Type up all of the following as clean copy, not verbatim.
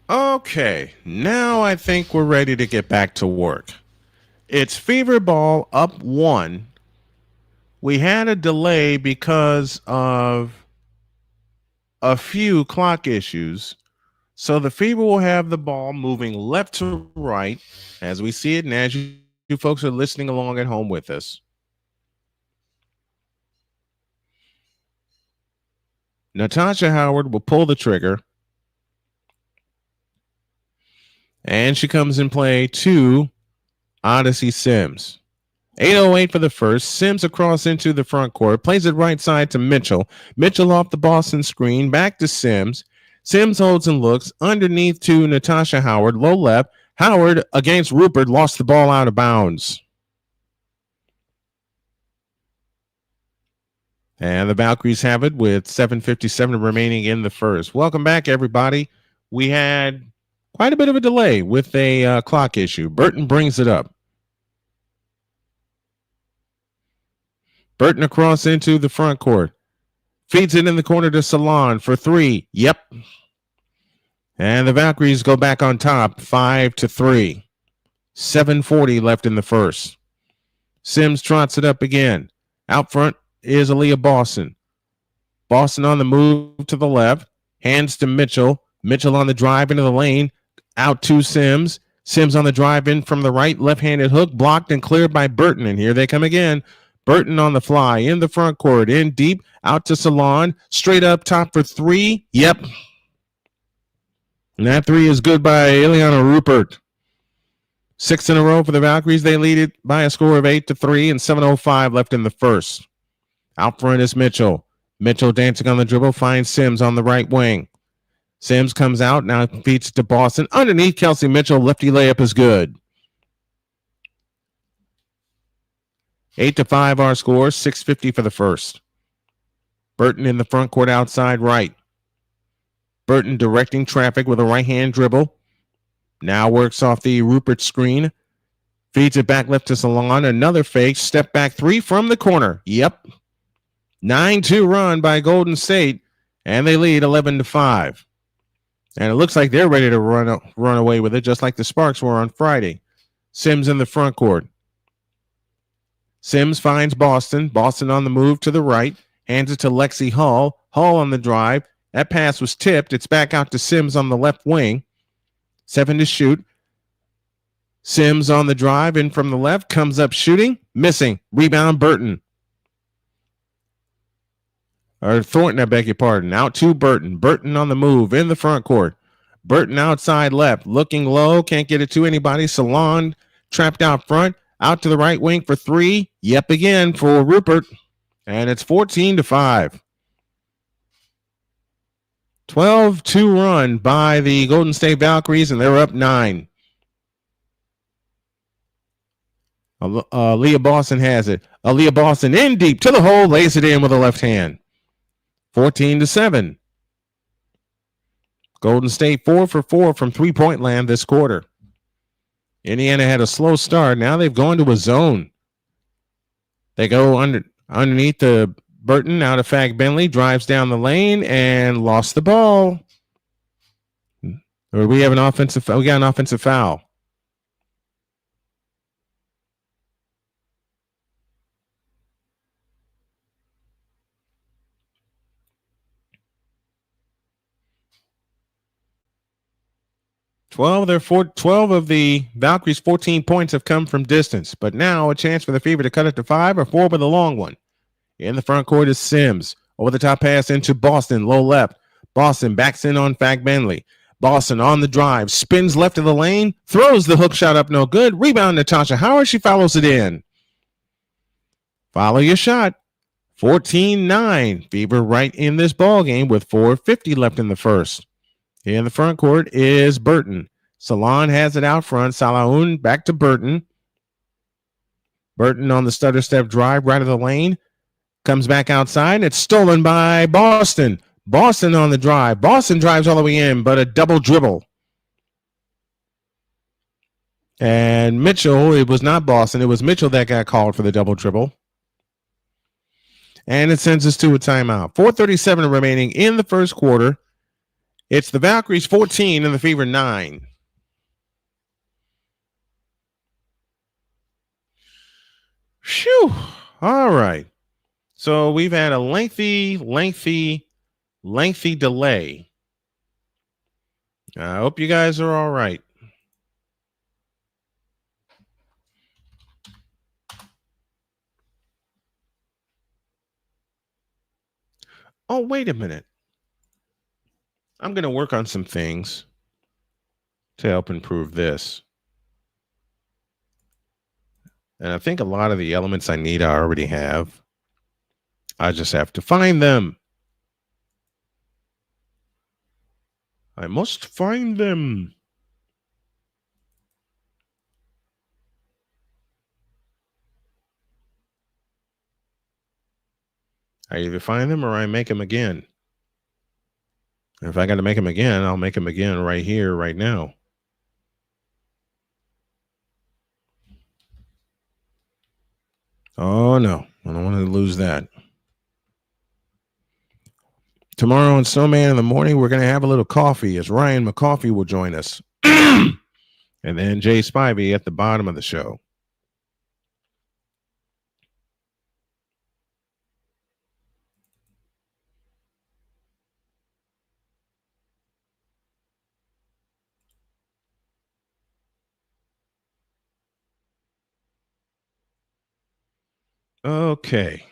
Okay, now I think we're ready to get back to work. It's Fever Ball up one. We had a delay because of a few clock issues. So the Fever will have the ball moving left to right as we see it and as you folks are listening along at home with us. Natasha Howard will pull the trigger and she comes in play to Odyssey Sims. 8:08 for the first. Sims across into the front court. Plays it right side to Mitchell. Mitchell off the Boston screen. Back to Sims. Sims holds and looks. Underneath to Natasha Howard. Low left. Howard against Rupert. Lost the ball out of bounds. And the Valkyries have it with 7:57 remaining in the first. Welcome back, everybody. We had quite a bit of a delay with a clock issue. Burton brings it up. Burton across into the front court. Feeds it in the corner to Salon for three. Yep. And the Valkyries go back on top, 5-3. 7:40 left in the first. Sims trots it up again. Out front is Aaliyah Boston. Boston on the move to the left. Hands to Mitchell. Mitchell on the drive into the lane. Out to Sims. Sims on the drive in from the right. Left-handed hook blocked and cleared by Burton. And here they come again. Burton on the fly in the front court. In deep. Out to Salon. Straight up top for three. Yep. And that three is good by Ileana Rupert. 6 in a row for the Valkyries. They lead it by a score of 8-3 and 7:05 left in the first. Out front is Mitchell. Mitchell dancing on the dribble, finds Sims on the right wing. Sims comes out, now feeds to Boston. Underneath Kelsey Mitchell, lefty layup is good. 8-5 our score, 6:50 for the first. Burton in the front court outside right. Burton directing traffic with a right-hand dribble. Now works off the Rupert screen. Feeds it back left to Salon. Another fake. Step back three from the corner. Yep. 9-2 run by Golden State. And they lead 11-5. And it looks like they're ready to run away with it, just like the Sparks were on Friday. Sims in the front court. Sims finds Boston. Boston on the move to the right. Hands it to Lexi Hull. Hull on the drive. That pass was tipped. It's back out to Sims on the left wing. 7 to shoot. Sims on the drive in from the left. Comes up shooting. Missing. Rebound Burton. Or Thornton, I beg your pardon. Out to Burton. Burton on the move in the front court. Burton outside left. Looking low. Can't get it to anybody. Salon trapped out front. Out to the right wing for three. Yep again for Rupert. And it's 14-5. 12-2 run by the Golden State Valkyries, and they're up 9. Aaliyah Boston has it. Aaliyah Boston in deep to the hole, lays it in with a left hand. 14-7. Golden State 4 for 4 from three-point land this quarter. Indiana had a slow start. Now they've gone to a zone. They go underneath the Burton out of Fag Bentley, drives down the lane and lost the ball. We got an offensive foul. Twelve of the Valkyries' 14 points have come from distance, but now a chance for the Fever to cut it to 5 or 4 with a long one. In the front court is Sims. Over the top pass into Boston, low left. Boston backs in on Fag Bentley. Boston on the drive, spins left of the lane, throws the hook shot up, no good. Rebound Natasha Howard, she follows it in. Follow your shot. 14-9. Fever right in this ball game with 4:50 left in the first. In the front court is Burton. Salon has it out front. Salaun back to Burton. Burton on the stutter step drive right of the lane. Comes back outside. It's stolen by Boston. Boston on the drive. Boston drives all the way in, but a double dribble. And Mitchell, it was not Boston. It was Mitchell that got called for the double dribble. And it sends us to a timeout. 4:37 remaining in the first quarter. It's the Valkyries 14 and the Fever 9. Phew. All right. So we've had a lengthy delay. I hope you guys are all right. Oh, wait a minute. I'm going to work on some things to help improve this. And I think a lot of the elements I need I already have. I just have to find them. I must find them. I either find them or I make them again. If I got to make them again, I'll make them again right here, right now. Oh, no. I don't want to lose that. Tomorrow on Snowman in the morning, we're going to have a little coffee as Ryan McCoffey will join us. And then Jay Spivey at the bottom of the show. Okay.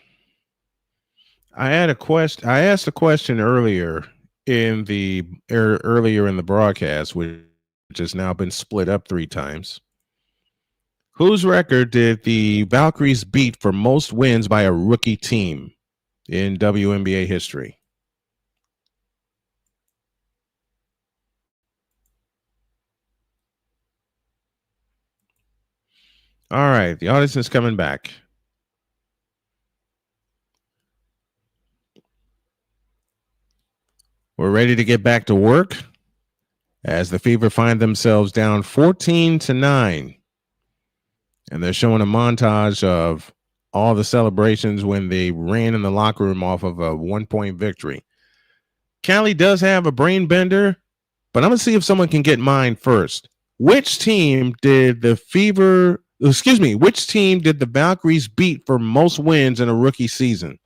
I asked a question earlier in the broadcast, which has now been split up 3 times. Whose record did the Valkyries beat for most wins by a rookie team in WNBA history? All right, the audience is coming back. We're ready to get back to work as the Fever find themselves down 14-9. And they're showing a montage of all the celebrations when they ran in the locker room off of a 1-point victory. Callie does have a brain bender, but I'm going to see if someone can get mine first. Which team did the Valkyries beat for most wins in a rookie season?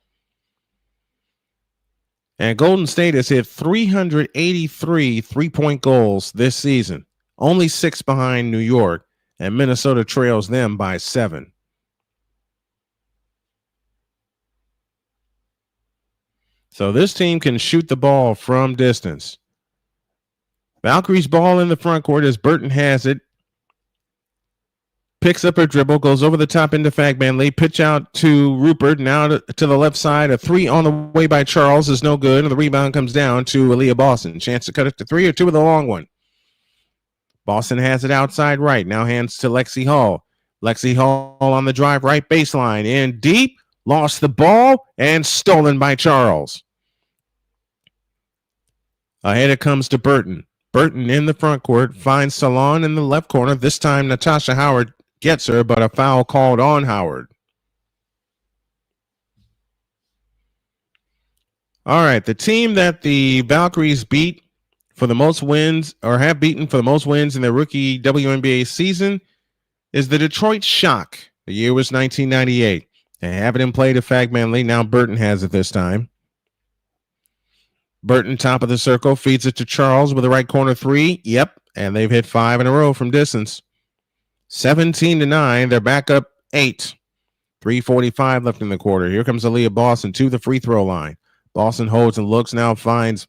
And Golden State has hit 383 3-point goals this season, only 6 behind New York, and Minnesota trails them by 7. So this team can shoot the ball from distance. Valkyrie's ball in the front court as Burton has it. Picks up her dribble, goes over the top into Fagbanley, pitch out to Rupert, now to the left side. A 3 on the way by Charles is no good, and the rebound comes down to Aaliyah Boston. Chance to cut it to 3 or 2 with a long one. Boston has it outside right, now hands to Lexi Hall. Lexi Hall on the drive right baseline, in deep, lost the ball, and stolen by Charles. Ahead it comes to Burton. Burton in the front court finds Salon in the left corner. This time Natasha Howard gets her, but a foul called on Howard. All right, the team that the Valkyries beat for the most wins, or have beaten for the most wins in their rookie WNBA season, is the Detroit Shock. The year was 1998. They have it in play to Fagbanley. Now Burton has it this time. Burton, top of the circle, feeds it to Charles with a right corner 3. Yep, and they've hit 5 in a row from distance. 17-9. They're back up 8. 3:45 left in the quarter. Here comes Aaliyah Boston to the free throw line. Boston holds and looks. Now finds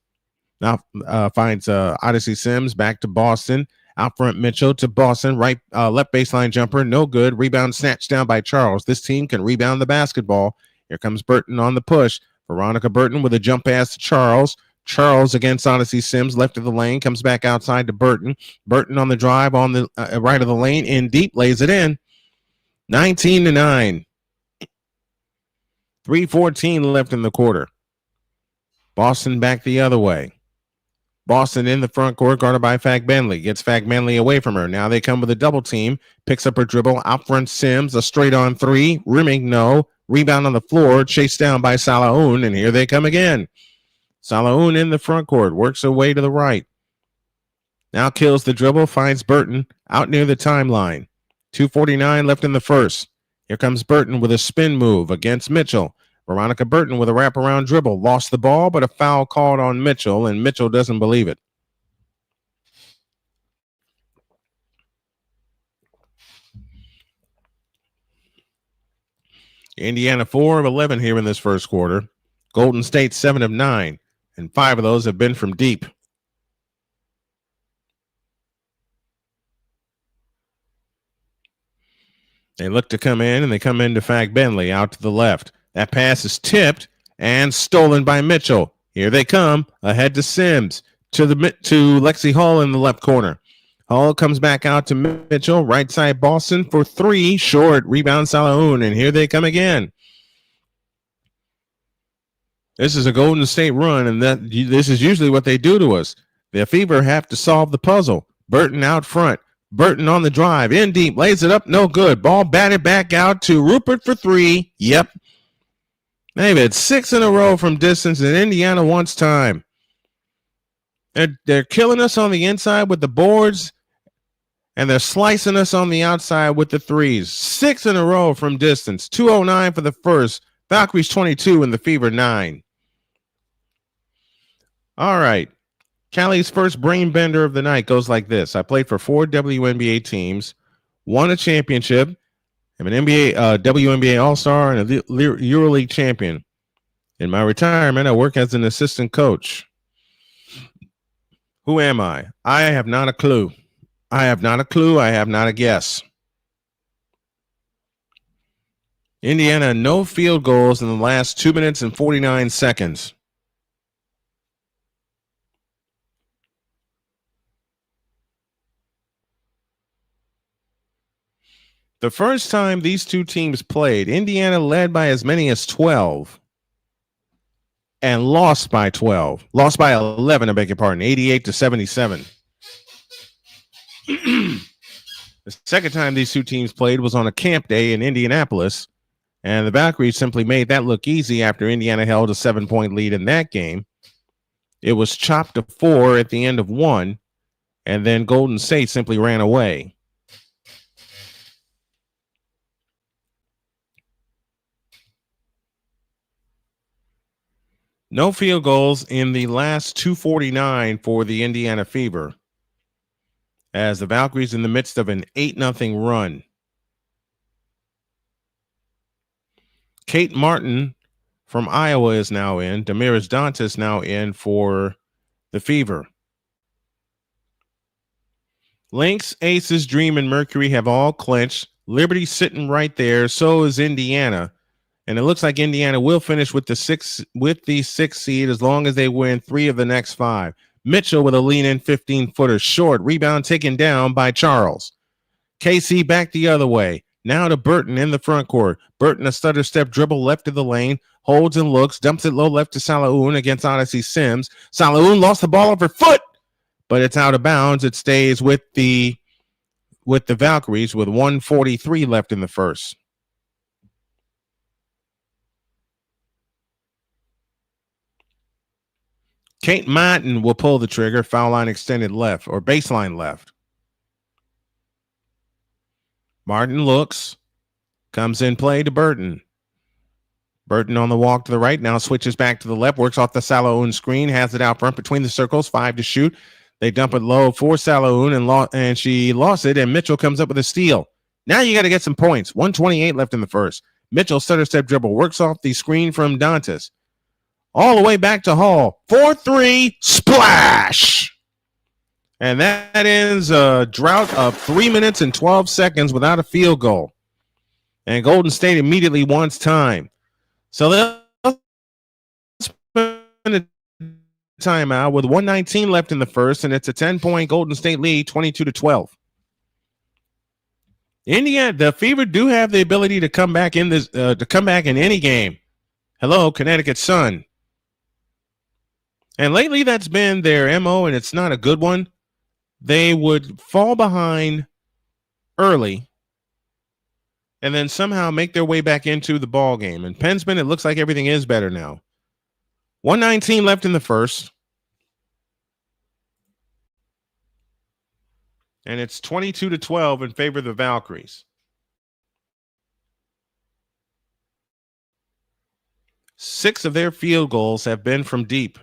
Odyssey Sims back to Boston. Out front Mitchell to Boston. Right left baseline jumper. No good. Rebound snatched down by Charles. This team can rebound the basketball. Here comes Burton on the push. Veronica Burton with a jump pass to Charles. Charles against Odyssey Sims, left of the lane, comes back outside to Burton. Burton on the drive on the right of the lane, in deep, lays it in. 19-9. 3:14 left in the quarter. Boston back the other way. Boston in the front court, guarded by Fagbanley. Gets Fagbanley away from her. Now they come with a double team. Picks up her dribble. Out front Sims, a straight on 3. Rimming, no. Rebound on the floor, chased down by Salahoun, and here they come again. Salaun in the front court, works her way to the right. Now kills the dribble, finds Burton out near the timeline. 2:49 left in the first. Here comes Burton with a spin move against Mitchell. Veronica Burton with a wraparound dribble. Lost the ball, but a foul called on Mitchell, and Mitchell doesn't believe it. Indiana 4 of 11 here in this first quarter. Golden State 7 of 9, and 5 of those have been from deep. They look to come in, and they come in to Fag Bentley out to the left. That pass is tipped and stolen by Mitchell. Here they come, ahead to Sims, to Lexi Hall in the left corner. Hall comes back out to Mitchell, right side Boston for 3, short, rebound Salaun, and here they come again. This is a Golden State run, and this is usually what they do to us. The Fever have to solve the puzzle. Burton out front. Burton on the drive, in deep, lays it up, no good. Ball batted back out to Rupert for 3. Yep. They've had 6 in a row from distance, and Indiana wants time. They're killing us on the inside with the boards, and they're slicing us on the outside with the threes. 6 in a row from distance. 2:09 for the first. Valkyries 22 and the Fever 9. All right. Callie's first brain bender of the night goes like this. I played for 4 WNBA teams, won a championship. I'm an WNBA All-Star and a EuroLeague champion. In my retirement, I work as an assistant coach. Who am I? I have not a clue. I have not a clue. I have not a guess. Indiana, no field goals in the last 2 minutes and 49 seconds. The first time these two teams played, Indiana led by as many as 12 and lost by 12. Lost by 11, I beg your pardon, 88-77. The second time these two teams played was on a camp day in Indianapolis, and the Valkyries simply made that look easy after Indiana held a 7-point lead in that game. It was chopped to 4 at the end of 1, and then Golden State simply ran away. No field goals in the last 2:49 for the Indiana Fever, as the Valkyries in the midst of an 8-0 run. Kate Martin from Iowa is now in. Damiris Dantas now in for the Fever. Lynx, Aces, Dream, and Mercury have all clinched. Liberty sitting right there. So is Indiana. And it looks like Indiana will finish with the sixth seed as long as they win 3 of the next 5. Mitchell with a lean-in 15-footer short. Rebound taken down by Charles. KC back the other way. Now to Burton in the front court. Burton a stutter step dribble left of the lane. Holds and looks. Dumps it low left to Salaun against Odyssey Sims. Salaun lost the ball off her foot, but it's out of bounds. It stays with the Valkyries with 1:43 left in the first. Kate Martin will pull the trigger. Foul line extended left or baseline left. Martin looks, comes in play to Burton. Burton on the walk to the right, now switches back to the left, works off the Salaun screen, has it out front between the circles, 5 to shoot. They dump it low for Salaun, and she lost it, and Mitchell comes up with a steal. Now you got to get some points. 1:28 left in the first. Mitchell stutter step dribble, works off the screen from Dantas. All the way back to Hall. 4-3, splash! And that ends a drought of 3 minutes and 12 seconds without a field goal. And Golden State immediately wants time. So they'll spend a timeout with 1:19 left in the first, and it's a 10-point Golden State lead, 22-12. Indiana, the Fever do have the ability to come back in any game. Hello, Connecticut Sun. And lately that's been their MO, and it's not a good one. They would fall behind early and then somehow make their way back into the ball game. And Pensman, it looks like everything is better now. 119 left in the first. And it's 22-12 in favor of the Valkyries. 6 of their field goals have been from deep.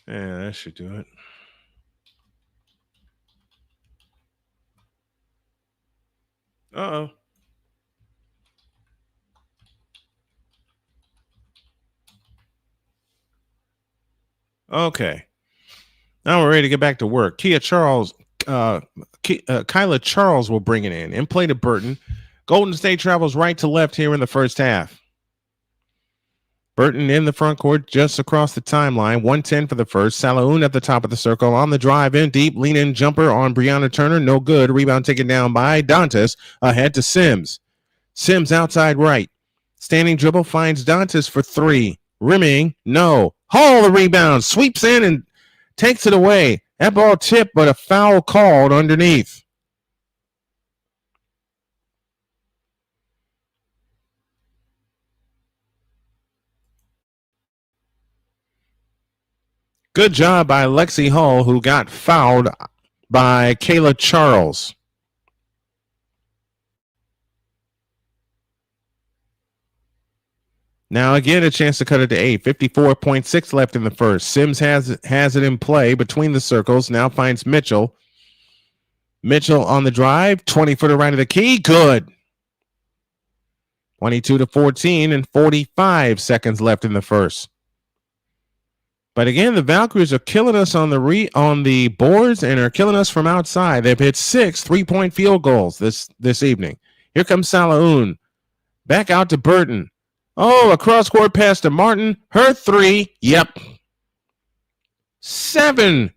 Yeah, that should do it. Uh-oh. Okay. Now we're ready to get back to work. Kyla Charles will bring it in play to Burton. Golden State travels right to left here in the first half. Burton in the front court just across the timeline. 110 for the first. Salaun at the top of the circle on the drive in deep. Lean in jumper on Breonna Turner. No good. Rebound taken down by Dantas. Ahead to Sims. Sims outside right. Standing dribble finds Dantas for 3. Rimming. No. Hall the rebound. Sweeps in and takes it away. That ball tipped, but a foul called underneath. Good job by Lexi Hall, who got fouled by Kyla Charles. Now again, a chance to cut it to 8. 54.6 left in the first. Sims has it in play between the circles. Now finds Mitchell. Mitchell on the drive. 20-footer right of the key. Good. 22-14 and 45 seconds left in the first. But again, the Valkyries are killing us on the boards and are killing us from outside. They've hit 6 3-point field goals this evening. Here comes Salaun. Back out to Burton. Oh, a cross-court pass to Martin. Her 3. Yep. 7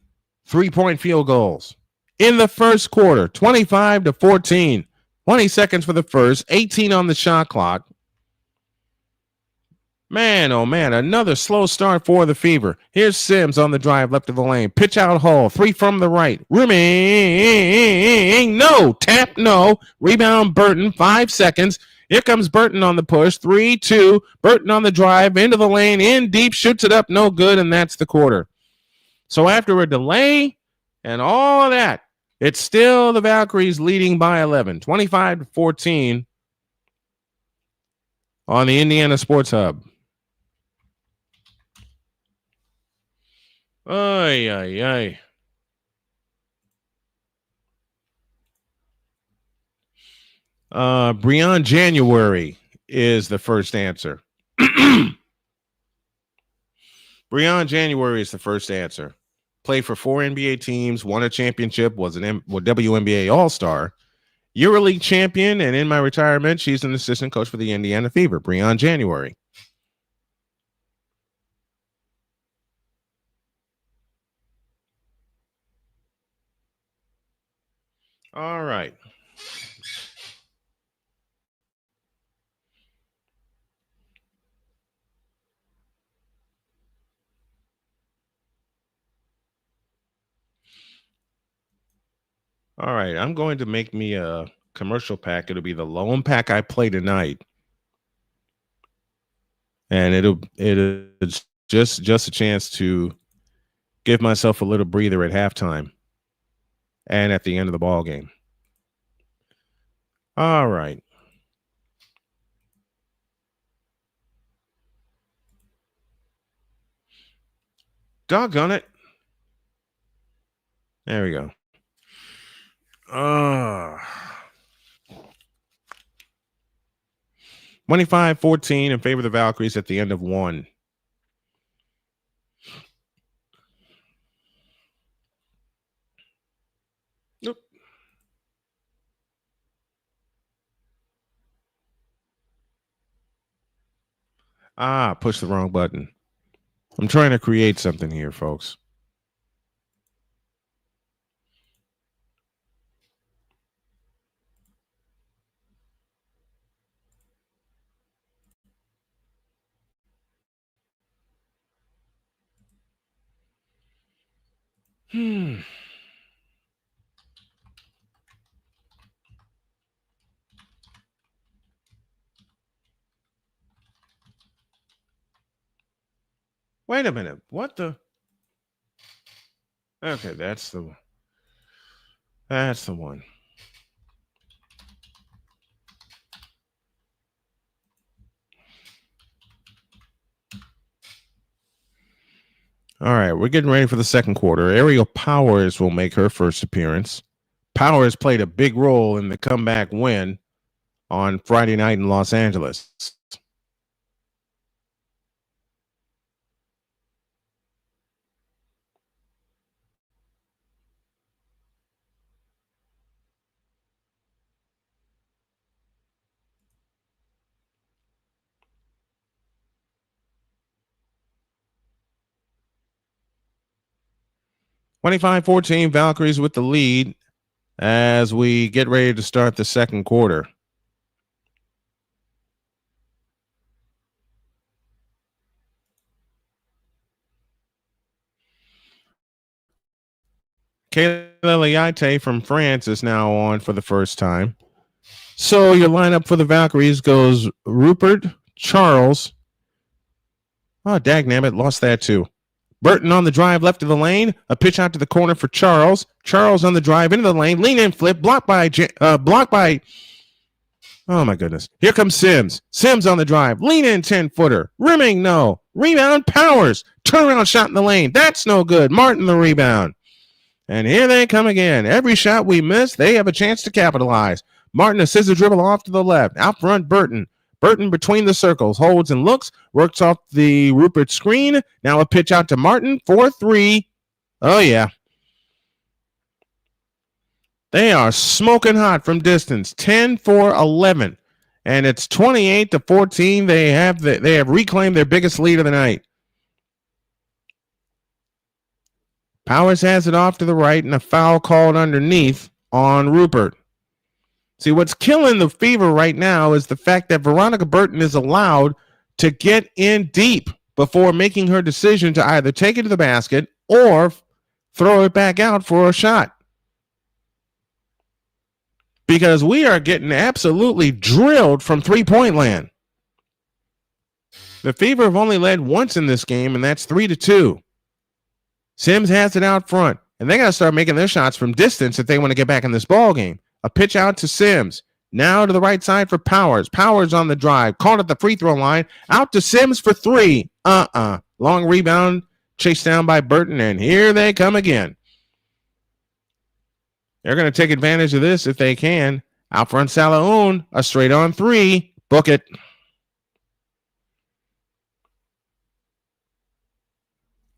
3-point field goals in the first quarter. 25-14. 20 seconds for the first. 18 on the shot clock. Man, oh man, another slow start for the Fever. Here's Sims on the drive left of the lane. Pitch out Hall. 3 from the right. Rimming. No. Tap, no. Rebound Burton. 5 seconds. Here comes Burton on the push. 3-2. Burton on the drive. Into the lane. In deep. Shoots it up. No good. And that's the quarter. So after a delay and all of that, it's still the Valkyries leading by 11. 25-14 on the Indiana Sports Hub. Ay, ay, ay. Breon January is the first answer. Breon January is the first answer. Played for 4 NBA teams, won a championship, was an WNBA All-Star, EuroLeague champion, and in my retirement, she's an assistant coach for the Indiana Fever. Breon January. All right. All right. I'm going to make me a commercial pack. It'll be the lone pack I play tonight. And it's just a chance to give myself a little breather at halftime and at the end of the ball game. All right. Doggone it. There we go. 25-14 in favor of the Valkyries at the end of 1. Nope. Push the wrong button. I'm trying to create something here, folks. Hmm. Wait a minute. What the? Okay, that's the one. All right, we're getting ready for the second quarter. Ariel Powers will make her first appearance. Powers played a big role in the comeback win on Friday night in Los Angeles. Twenty-five 14, Valkyries with the lead as we get ready to start the second quarter. Kayla Liate from France is now on for the first time. So your lineup for the Valkyries goes Rupert, Charles. Oh, dagnabbit, lost that too. Burton on the drive left of the lane. A pitch out to the corner for Charles. Charles on the drive into the lane. Lean in flip. Blocked by. Oh my goodness. Here comes Sims. Sims on the drive. Lean in 10-footer. Rimming, no. Rebound, Powers. Turnaround shot in the lane. That's no good. Martin the rebound. And here they come again. Every shot we miss, they have a chance to capitalize. Martin a scissor dribble off to the left. Out front, Burton. Burton between the circles. Holds and looks. Works off the Rupert screen. Now a pitch out to Martin. 4-3. Oh, yeah. They are smoking hot from distance. 10-for-11. And it's 28-14. They have reclaimed their biggest lead of the night. Powers has it off to the right and a foul called underneath on Rupert. See, what's killing the Fever right now is the fact that Veronica Burton is allowed to get in deep before making her decision to either take it to the basket or throw it back out for a shot. Because we are getting absolutely drilled from three-point land. The Fever have only led once in this game, and that's 3-2. Sims has it out front, and they got to start making their shots from distance if they want to get back in this ball game. A pitch out to Sims. Now to the right side for Powers. Powers on the drive. Caught at the free throw line. Out to Sims for three. Long rebound. Chased down by Burton, and here they come again. They're going to take advantage of this if they can. Out front, Salaun. A straight on three. Book it.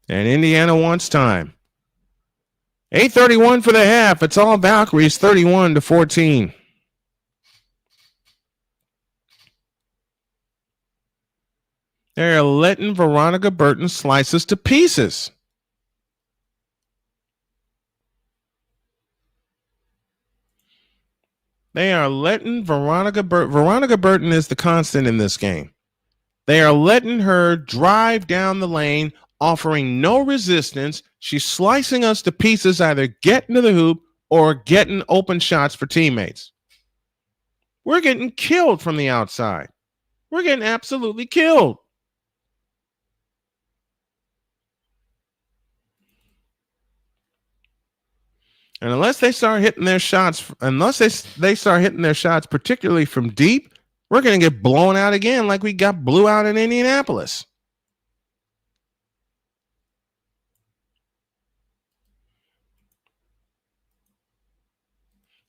And Indiana wants time. 8:31 for the half. It's all Valkyries, 31-14. They're letting Veronica Burton slice us to pieces. They are letting Veronica Burton is the constant in this game. They are letting her drive down the lane, offering no resistance. She's slicing us to pieces, either getting to the hoop or getting open shots for teammates. We're getting killed from the outside. We're getting absolutely killed. And unless they start hitting their shots, particularly from deep, we're going to get blown out again like we got blew out in Indianapolis.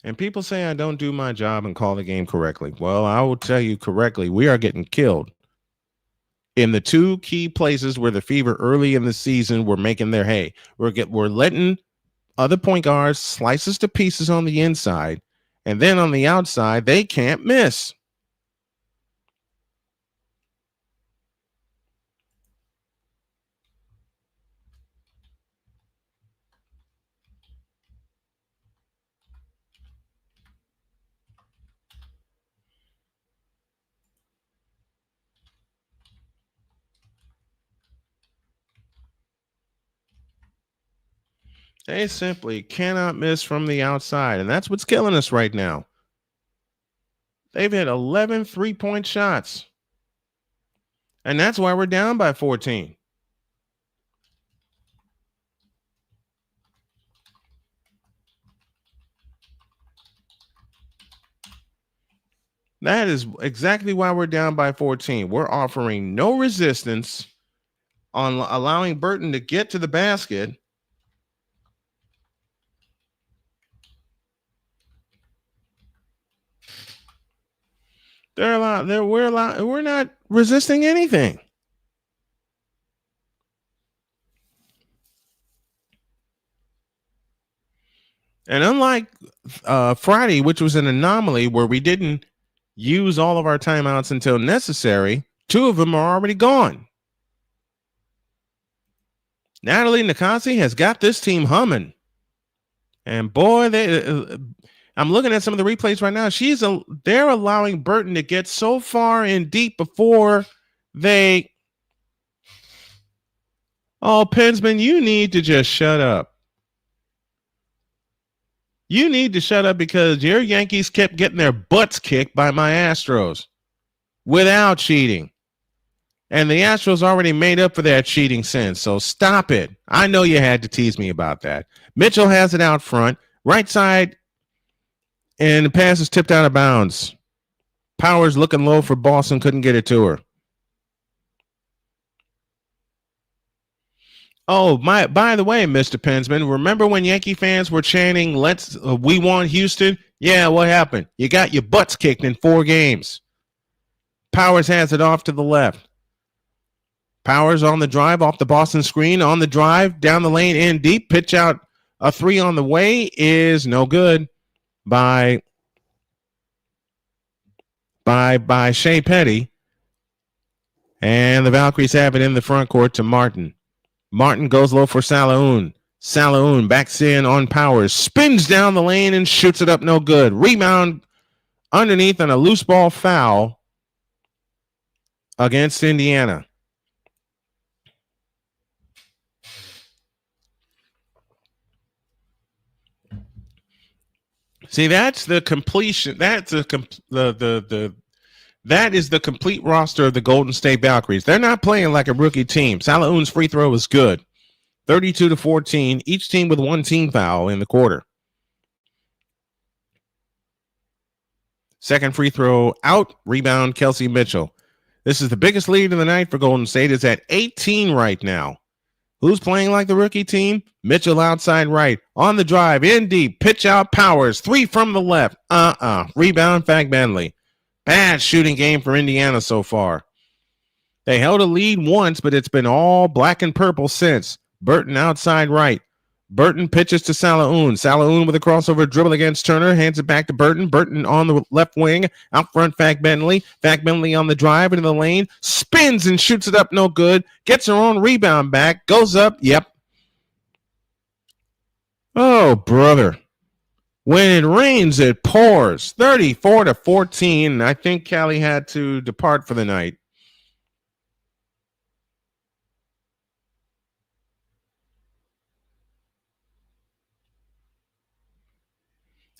And people say I don't do my job and call the game correctly. Well, I will tell you correctly, we are getting killed in the two key places where the Fever early in the season were making their hay. We're letting other point guards slice us to pieces on the inside, and then on the outside, they can't miss. They simply cannot miss from the outside, and that's what's killing us right now. They've hit 11 3-point shots, and that's why we're down by 14. That is exactly why we're down by 14. We're offering no resistance on allowing Burton to get to the basket. We're not resisting anything. And unlike Friday, which was an anomaly where we didn't use all of our timeouts until necessary, 2 of them are already gone. Natalie Nakasi has got this team humming. And boy, I'm looking at some of the replays right now. They're allowing Burton to get so far in deep before they. Oh, Pensman, you need to just shut up. You need to shut up because your Yankees kept getting their butts kicked by my Astros without cheating. And the Astros already made up for that cheating sin. So stop it. I know you had to tease me about that. Mitchell has it out front, right side, and the pass is tipped out of bounds. Powers looking low for Boston, couldn't get it to her. Oh, by the way, Mr. Pensman, remember when Yankee fans were chanting, we want Houston? Yeah, what happened? You got your butts kicked in 4 games. Powers has it off to the left. Powers on the drive, off the Boston screen, on the drive, down the lane, in deep, pitch out a 3 on the way is no good by Shea Petty. And the Valkyries have it in the front court to Martin. Martin goes low for Salaun. Salaun backs in on Powers, spins down the lane and shoots it up no good. Rebound underneath on a loose ball foul against Indiana. See, that's the completion. That's that is the complete roster of the Golden State Valkyries. They're not playing like a rookie team. Salaun's free throw is good. 32-14, each team with 1 team foul in the quarter. Second free throw out, rebound Kelsey Mitchell. This is the biggest lead of the night for Golden State. It's at 18 right now. Who's playing like the rookie team? Mitchell outside right. On the drive, in deep, pitch out Powers. 3 from the left. Rebound Fagbenley. Bad shooting game for Indiana so far. They held a lead once, but it's been all black and purple since. Burton outside right. Burton pitches to Salaun. Salaun with a crossover dribble against Turner. Hands it back to Burton. Burton on the left wing. Out front, Fagbenley. Fagbenley on the drive into the lane. Spins and shoots it up no good. Gets her own rebound back. Goes up. Yep. Oh, brother. When it rains, it pours. 34-14. I think Callie had to depart for the night.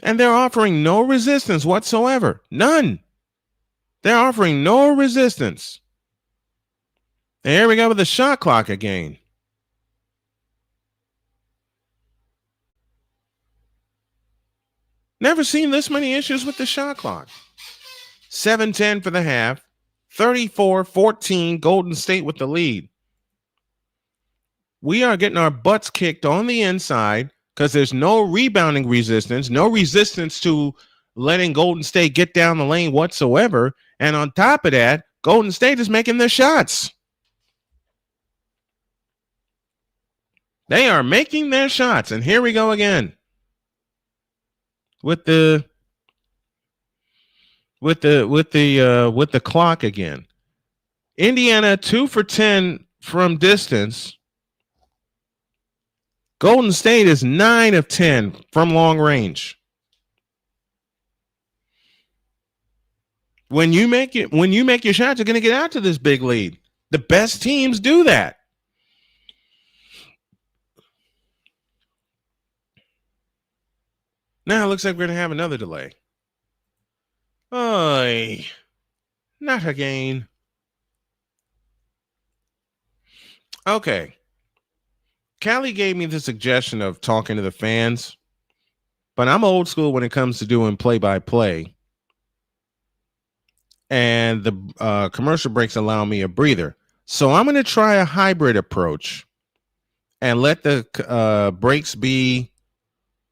And they're offering no resistance whatsoever. None. They're offering no resistance. And here we go with the shot clock again. Never seen this many issues with the shot clock. 7:10 for the half. 34-14, Golden State with the lead. We are getting our butts kicked on the inside because there's no rebounding resistance, no resistance to letting Golden State get down the lane whatsoever. And on top of that, Golden State is making their shots. They are making their shots. And here we go again with the clock again. Indiana 2 for 10 from distance. Golden State is 9 of 10 from long range. When you make your shots, you're going to get out to this big lead. The best teams do that. Now it looks like we're going to have another delay. Oy, not again. Okay. Callie gave me the suggestion of talking to the fans, but I'm old school when it comes to doing play-by-play. And the commercial breaks allow me a breather. So I'm going to try a hybrid approach and let the breaks be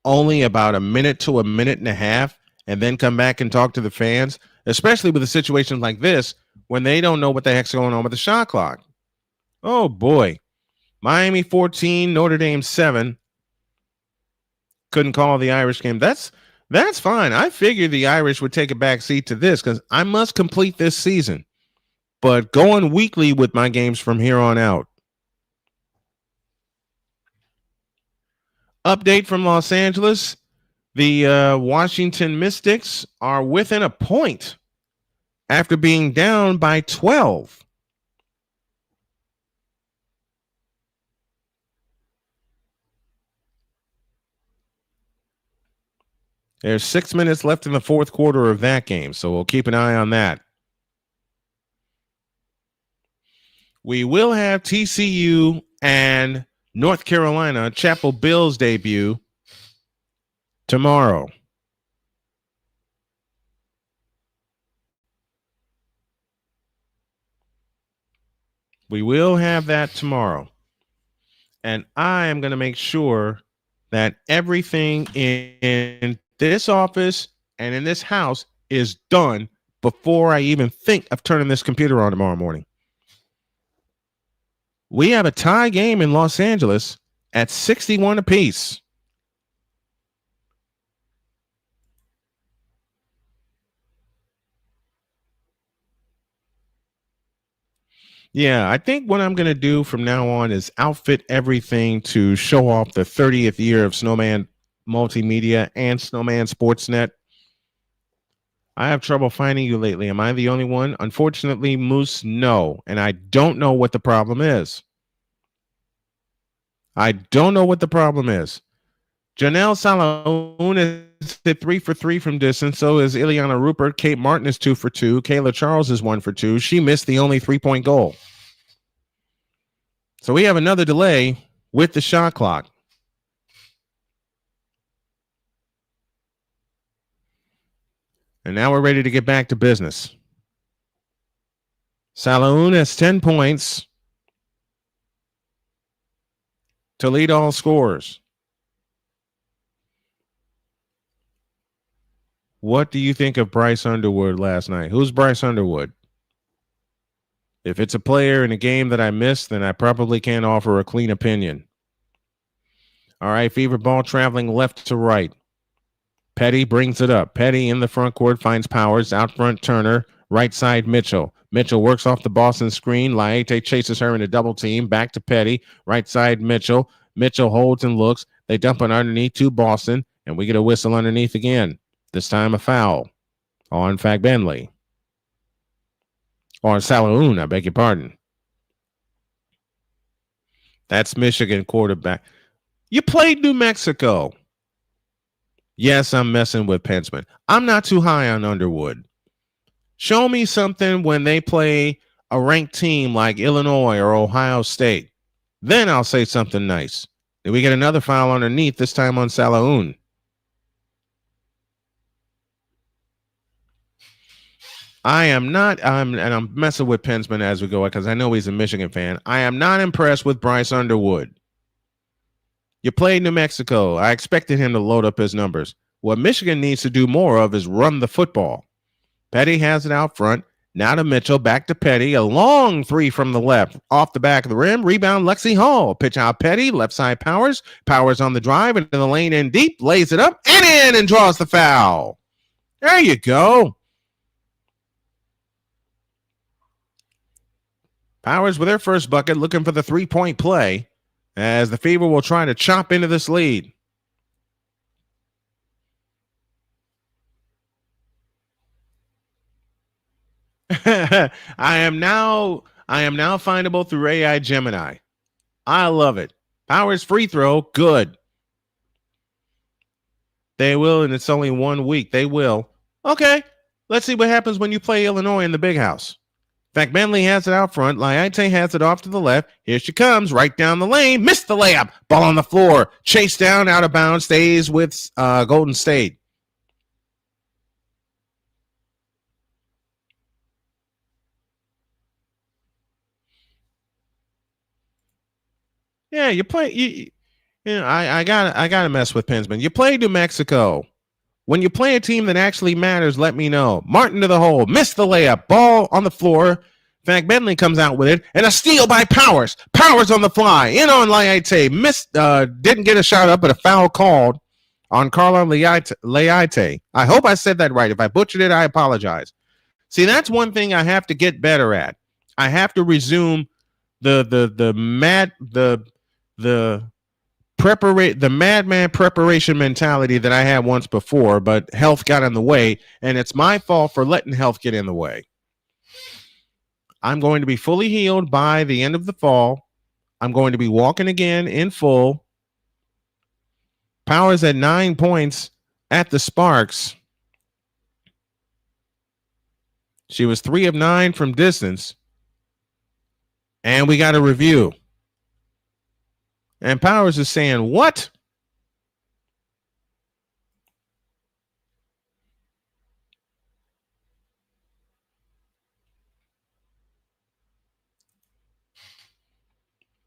only about a minute to a minute and a half, and then come back and talk to the fans, especially with a situation like this when they don't know what the heck's going on with the shot clock. Oh boy. Miami 14, Notre Dame 7. Couldn't call the Irish game. That's fine. I figured the Irish would take a back seat to this because I must complete this season. But going weekly with my games from here on out. Update from Los Angeles. The Washington Mystics are within a point after being down by 12. There's 6 minutes left in the fourth quarter of that game, so we'll keep an eye on that. We will have TCU and North Carolina Chapel Bills debut tomorrow. We will have that tomorrow. And I am going to make sure that everything in this office and in this house is done before I even think of turning this computer on tomorrow morning. We have a tie game in Los Angeles at 61 apiece. Yeah, I think what I'm going to do from now on is outfit everything to show off the 30th year of Snowman Multimedia and Snowman Sportsnet. I have trouble finding you lately. Am I the only one? Unfortunately, Moose, no. And I don't know what the problem is. I don't know what the problem is. Janelle Salaun is hit 3 for 3 from distance. So is Ileana Rupert. Kate Martin is 2 for 2. Kayla Charles is 1 for 2. She missed the only 3-point goal. So we have another delay with the shot clock. And now we're ready to get back to business. Salaun has 10 points to lead all scorers. What do you think of Bryce Underwood last night? Who's Bryce Underwood? If it's a player in a game that I missed, then I probably can't offer a clean opinion. All right, Fever ball traveling left to right. Petty brings it up. Petty in the front court finds Powers. Out front, Turner. Right side, Mitchell. Mitchell works off the Boston screen. Laete chases her in a double team. Back to Petty. Right side, Mitchell. Mitchell holds and looks. They dump it underneath to Boston, and we get a whistle underneath again. This time a foul on Fagbenley. Or Salaun, I beg your pardon. That's Michigan quarterback. You played New Mexico. Yes, I'm messing with Pensman. I'm not too high on Underwood. Show me something when they play a ranked team like Illinois or Ohio State. Then I'll say something nice. Then we get another foul underneath, this time on Salaun. I'm messing with Pensman as we go because I know he's a Michigan fan. I am not impressed with Bryce Underwood. You played New Mexico. I expected him to load up his numbers. What Michigan needs to do more of is run the football. Petty has it out front. Now to Mitchell. Back to Petty. A long three from the left. Off the back of the rim. Rebound Lexi Hall. Pitch out Petty. Left side Powers. Powers on the drive into the lane in deep. Lays it up and in and draws the foul. There you go. Powers with their first bucket, looking for the 3-point play as the Fever will try to chop into this lead. I am now findable through AI Gemini. I love it. Powers free throw, good. They will, and it's only 1 week. They will. Okay, let's see what happens when you play Illinois in the big house. In fact, Bentley has it out front. Laite has it off to the left. Here she comes, right down the lane. Missed the layup. Ball on the floor. Chase down, out of bounds. Stays with Golden State. Yeah, you play. You know, I gotta mess with Pinsman. You play New Mexico. When you play a team that actually matters, let me know. Martin to the hole, missed the layup, ball on the floor. In fact, Bentley comes out with it, and a steal by Powers. Powers on the fly, in on Laite, missed, didn't get a shot up, but a foul called on Carla Laite. I hope I said that right. If I butchered it, I apologize. See, that's one thing I have to get better at. I have to resume the madman preparation mentality that I had once before, but health got in the way, and it's my fault for letting health get in the way. I'm going to be fully healed by the end of the fall. I'm going to be walking again in full. Powers at 9 points at the Sparks. She was 3 of 9 from distance. And we got a review. And Powers is saying, what?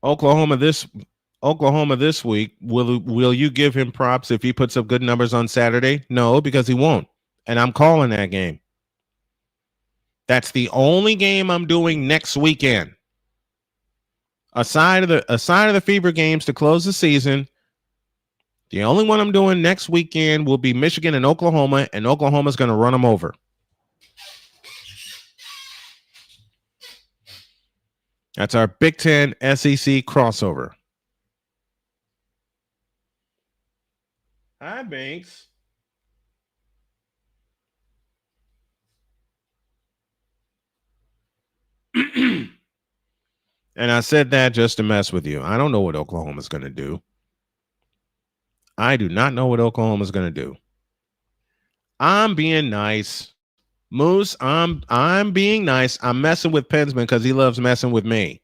Oklahoma this week. Will you give him props if he puts up good numbers on Saturday? No, because he won't. And I'm calling that game. That's the only game I'm doing next weekend. Aside of the Fever games to close the season, the only one I'm doing next weekend will be Michigan and Oklahoma's going to run them over. That's our Big Ten SEC crossover. Hi, Banks. And I said that just to mess with you. I don't know what Oklahoma's going to do. I do not know what Oklahoma's going to do. I'm being nice. Moose, I'm being nice. I'm messing with Pensman because he loves messing with me.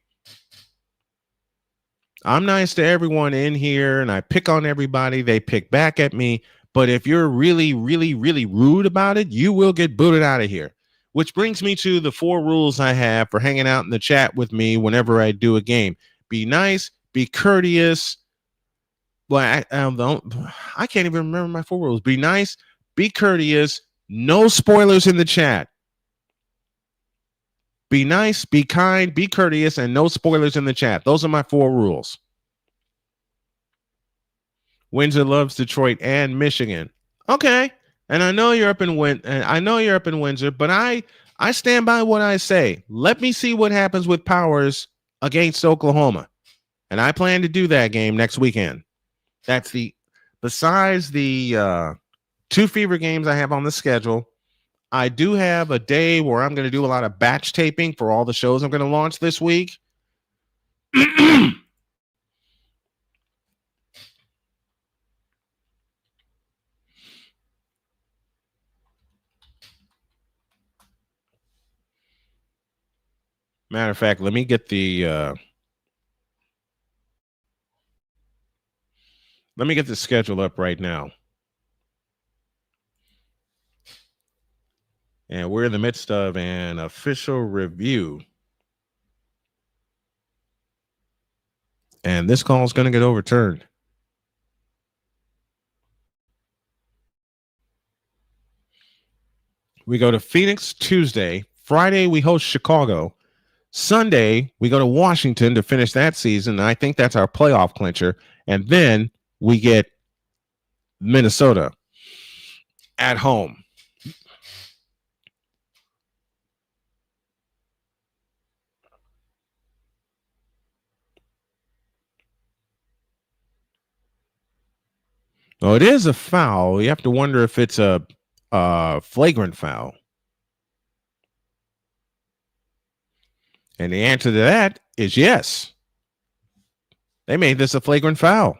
I'm nice to everyone in here, and I pick on everybody. They pick back at me. But if you're really, really, really rude about it, you will get booted out of here. Which brings me to the 4 rules I have for hanging out in the chat with me whenever I do a game. Be nice, be courteous. Well, I can't even remember my 4 rules. Be nice, be courteous, no spoilers in the chat. Be nice, be kind, be courteous, and no spoilers in the chat. Those are my 4 rules. Windsor loves Detroit and Michigan. Okay. And I know you're up in Windsor, but I stand by what I say. Let me see what happens with Powers against Oklahoma. And I plan to do that game next weekend. That's besides the 2 Fever games I have on the schedule. I do have a day where I'm going to do a lot of batch taping for all the shows I'm going to launch this week. Matter of fact, let me get the schedule up right now. And we're in the midst of an official review. And this call is going to get overturned. We go to Phoenix Tuesday. Friday, we host Chicago. Sunday, we go to Washington to finish that season. I think that's our playoff clincher. And then we get Minnesota at home. Oh, it is a foul. You have to wonder if it's a flagrant foul. And the answer to that is yes. They made this a flagrant foul.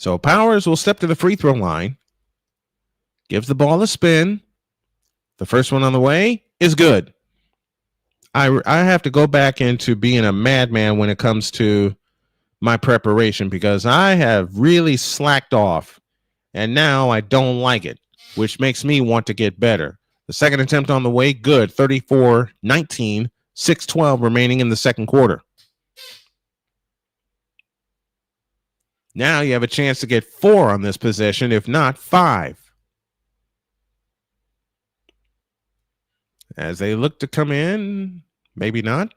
So Powers will step to the free throw line, gives the ball a spin. The first one on the way is good. I have to go back into being a madman when it comes to my preparation because I have really slacked off and now I don't like it, which makes me want to get better. The second attempt on the way, good. 34-19, 6:12 remaining in the second quarter. Now you have a chance to get 4 on this possession, if not 5. As they look to come in, maybe not.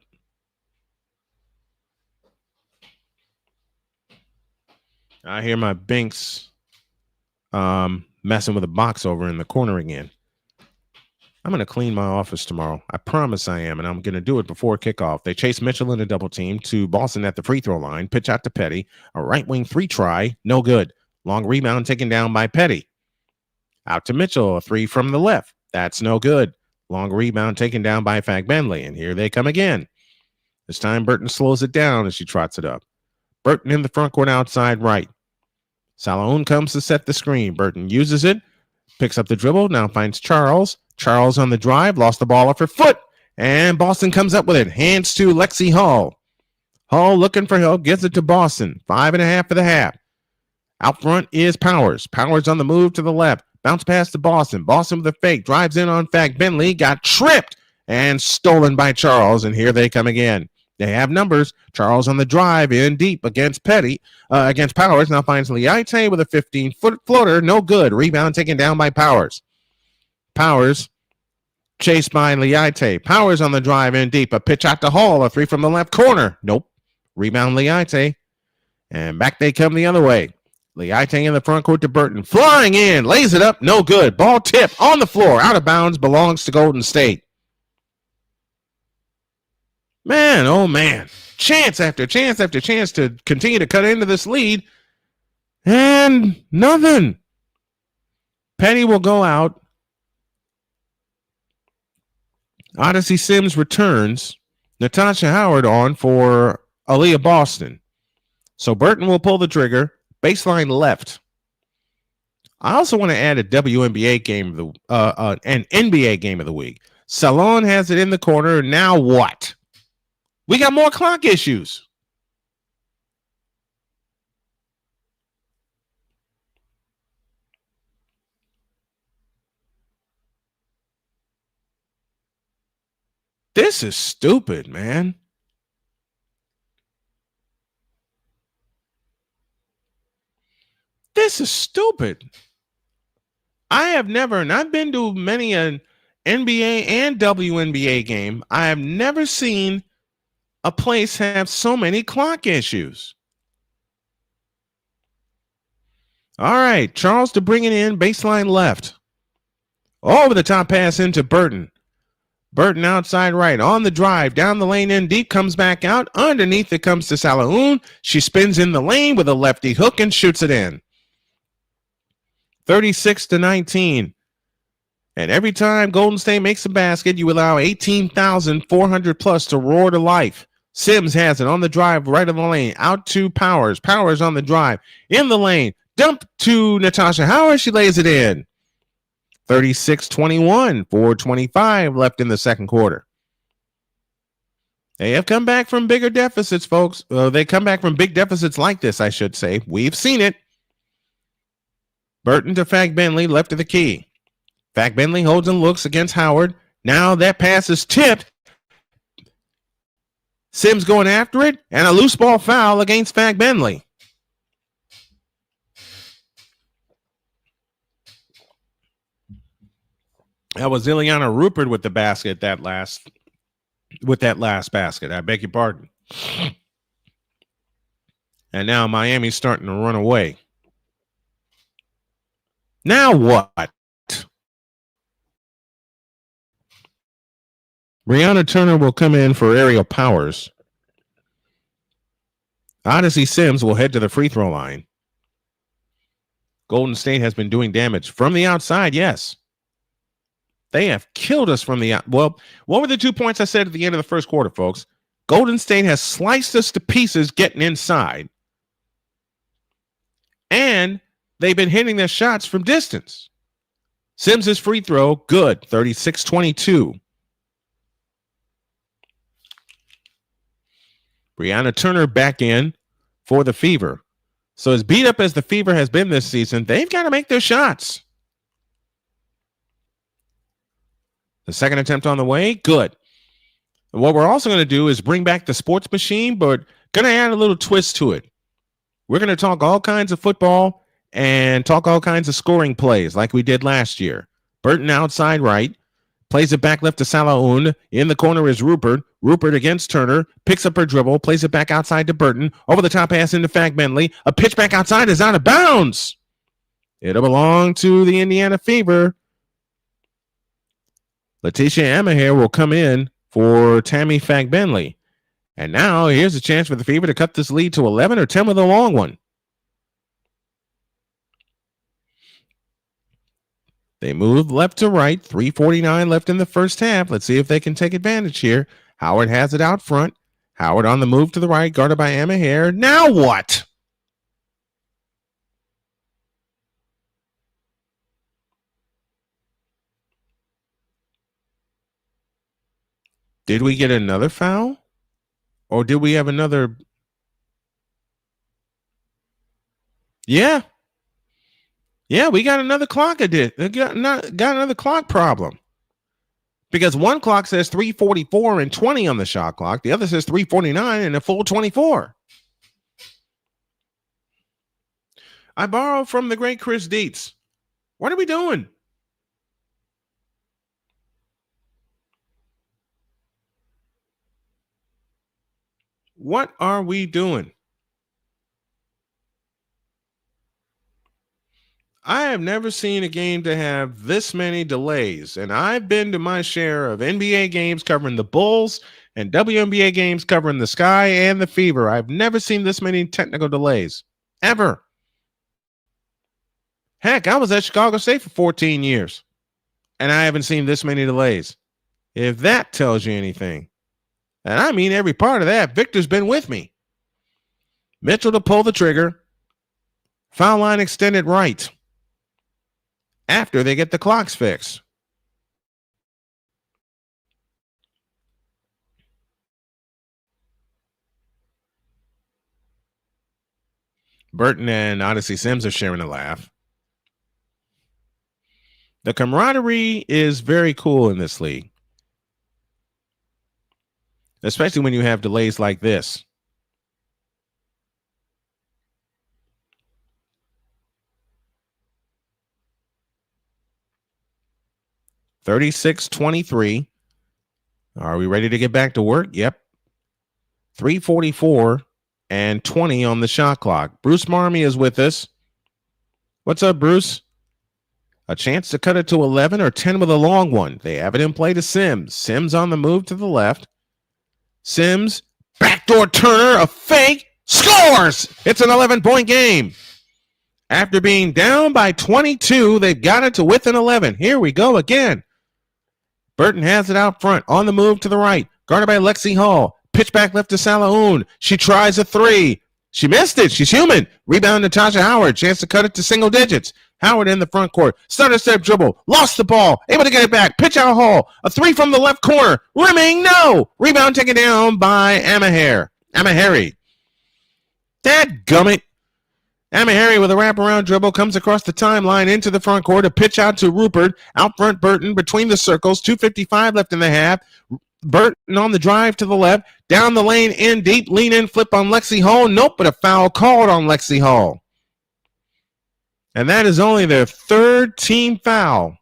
I hear my Binks messing with a box over in the corner again. I'm going to clean my office tomorrow. I promise I am, and I'm going to do it before kickoff. They chase Mitchell in a double team to Boston at the free throw line. Pitch out to Petty. A right wing 3 try. No good. Long rebound taken down by Petty. Out to Mitchell. A 3 from the left. That's no good. Long rebound taken down by Fagbenley. And here they come again. This time Burton slows it down as she trots it up. Burton in the front court outside right. Salaun comes to set the screen. Burton uses it. Picks up the dribble. Now finds Charles. Charles on the drive, lost the ball off her foot, and Boston comes up with it. Hands to Lexi Hall. Hall looking for help, gives it to Boston. 5.5 for the half. Out front is Powers. Powers on the move to the left. Bounce pass to Boston. Boston with a fake. Drives in on Fagbenley. Got tripped and stolen by Charles, and here they come again. They have numbers. Charles on the drive in deep against Petty, against Powers. Now finds Liaite with a 15-foot floater. No good. Rebound taken down by Powers. Powers chased by Liaite. Powers on the drive in deep. A pitch out to Hall. A 3 from the left corner. Nope. Rebound Liaite. And back they come the other way. Liaite in the front court to Burton. Flying in. Lays it up. No good. Ball tip on the floor. Out of bounds. Belongs to Golden State. Man, oh man. Chance after chance after chance to continue to cut into this lead. And nothing. Petty will go out. Odyssey Sims returns. Natasha Howard on for Aaliyah Boston. So Burton will pull the trigger. Baseline left. I also want to add a WNBA game of the an NBA game of the week. Salon has it in the corner. Now what? We got more clock issues. This is stupid, man. This is stupid. I have never, and I've been to many an NBA and WNBA game. I have never seen a place have so many clock issues. All right, Charles to bring it in, baseline left. Over the top pass into Burton. Burton outside right, on the drive, down the lane in deep, comes back out. Underneath it comes to Salaun. She spins in the lane with a lefty hook and shoots it in. 36-19. And every time Golden State makes a basket, you allow 18,400 plus to roar to life. Sims has it on the drive, right of the lane, out to Powers. Powers on the drive, in the lane, dump to Natasha Howard. She lays it in. 36-21, 4:25 left in the second quarter. They have come back from bigger deficits, folks. They come back from big deficits like this, I should say. We've seen it. Burton to Fagbenley, left of the key. Fagbenley holds and looks against Howard. Now that pass is tipped. Sims going after it, and a loose ball foul against Fagbenley. That was Ileana Rupert with the basket that last basket. I beg your pardon. And now Miami's starting to run away. Now what? Brianna Turner will come in for Ariel Powers. Odyssey Sims will head to the free throw line. Golden State has been doing damage from the outside, yes. They have killed us from the out. Well, what were the 2 points I said at the end of the first quarter, folks? Golden State has sliced us to pieces getting inside. And they've been hitting their shots from distance. Sims' free throw, good, 36-22. Brianna Turner back in for the Fever. So as beat up as the Fever has been this season, they've got to make their shots. The second attempt on the way, good. And what we're also going to do is bring back the sports machine, but going to add a little twist to it. We're going to talk all kinds of football and talk all kinds of scoring plays like we did last year. Burton outside right, plays it back left to Salaun. In the corner is Rupert. Rupert against Turner, picks up her dribble, plays it back outside to Burton. Over the top pass into Fagbentley. A pitch back outside is out of bounds. It'll belong to the Indiana Fever. Letitia Amaher will come in for Tammy Fagbentley. And now here's a chance for the Fever to cut this lead to 11 or 10 with a long one. They move left to right. 3:49 left in the first half. Let's see if they can take advantage here. Howard has it out front. Howard on the move to the right, guarded by Amaher. Now what? Did we get another foul? Or did we have another? Yeah. Yeah, we got another clock. Got another clock problem. Because one clock says 3:44 and 20 on the shot clock. The other says 3:49 and a full 24. I borrow from the great Chris Dietz. What are we doing? What are we doing? I have never seen a game to have this many delays, and I've been to my share of NBA games covering the Bulls and WNBA games covering the Sky and the Fever. I've never seen this many technical delays, ever. Heck, I was at Chicago State for 14 years, and I haven't seen this many delays. If that tells you anything, and I mean every part of that, Victor's been with me. Mitchell to pull the trigger. Foul line extended right. After they get the clocks fixed. Burton and Odyssey Sims are sharing a laugh. The camaraderie is very cool in this league, especially when you have delays like this. $36-23. Are we ready to get back to work? Yep. 3:44 and 20 on the shot clock. Bruce Marmy is with us. What's up, Bruce? A chance to cut it to 11 or 10 with a long one. They have it in play to Sims. Sims on the move to the left. Sims, backdoor Turner, a fake, scores! It's an 11-point game. After being down by 22, they've got it to within 11. Here we go again. Burton has it out front, on the move to the right, guarded by Lexi Hall. Pitch back left to Salaun. She tries a three. She missed it. She's human. Rebound Natasha Howard. Chance to cut it to single digits. Howard in the front court. Stutter step dribble. Lost the ball. Able to get it back. Pitch out Hall. A three from the left corner. Rimming. No. Rebound taken down by Amahari. Dadgummit. Amahari with a wraparound dribble comes across the timeline into the front court. A pitch out to Rupert. Out front Burton between the circles. 2:55 left in the half. Burton on the drive to the left. Down the lane in deep. Lean in flip on Lexi Hall. Nope, but a foul called on Lexi Hall. And that is only their third team foul.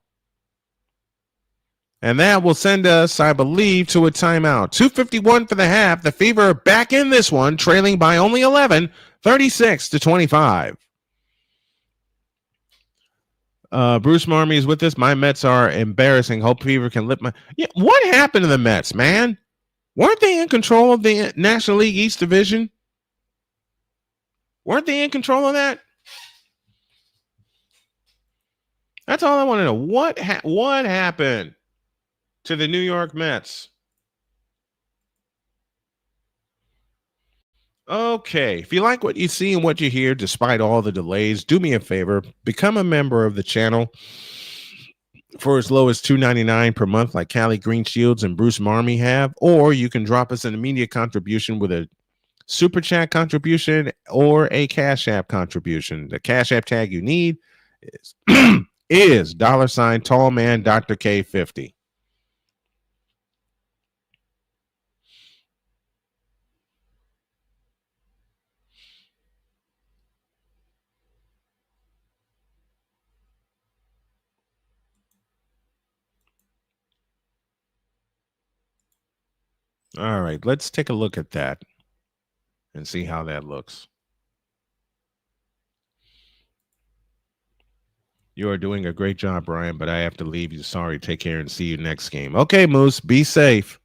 And that will send us, I believe, to a timeout. 2:51 for the half. The Fever back in this one, trailing by only 11, 36-25. Bruce Marmy is with us. My Mets are embarrassing. Hope Fever can lift my... Yeah, what happened to the Mets, man? Weren't they in control of the National League East Division? Weren't they in control of that? That's all I want to know. What happened to the New York Mets? Okay, if you like what you see and what you hear, despite all the delays, do me a favor, become a member of the channel for as low as $2.99 per month, like Callie Green Shields and Bruce Marmy have, or you can drop us an immediate contribution with a super chat contribution or a Cash App contribution. The Cash App tag you need is is $ tall man Dr. K50. All right, let's take a look at that and see how that looks. You are doing a great job, Brian, but I have to leave you. Sorry. Take care and see you next game. Okay, Moose, be safe.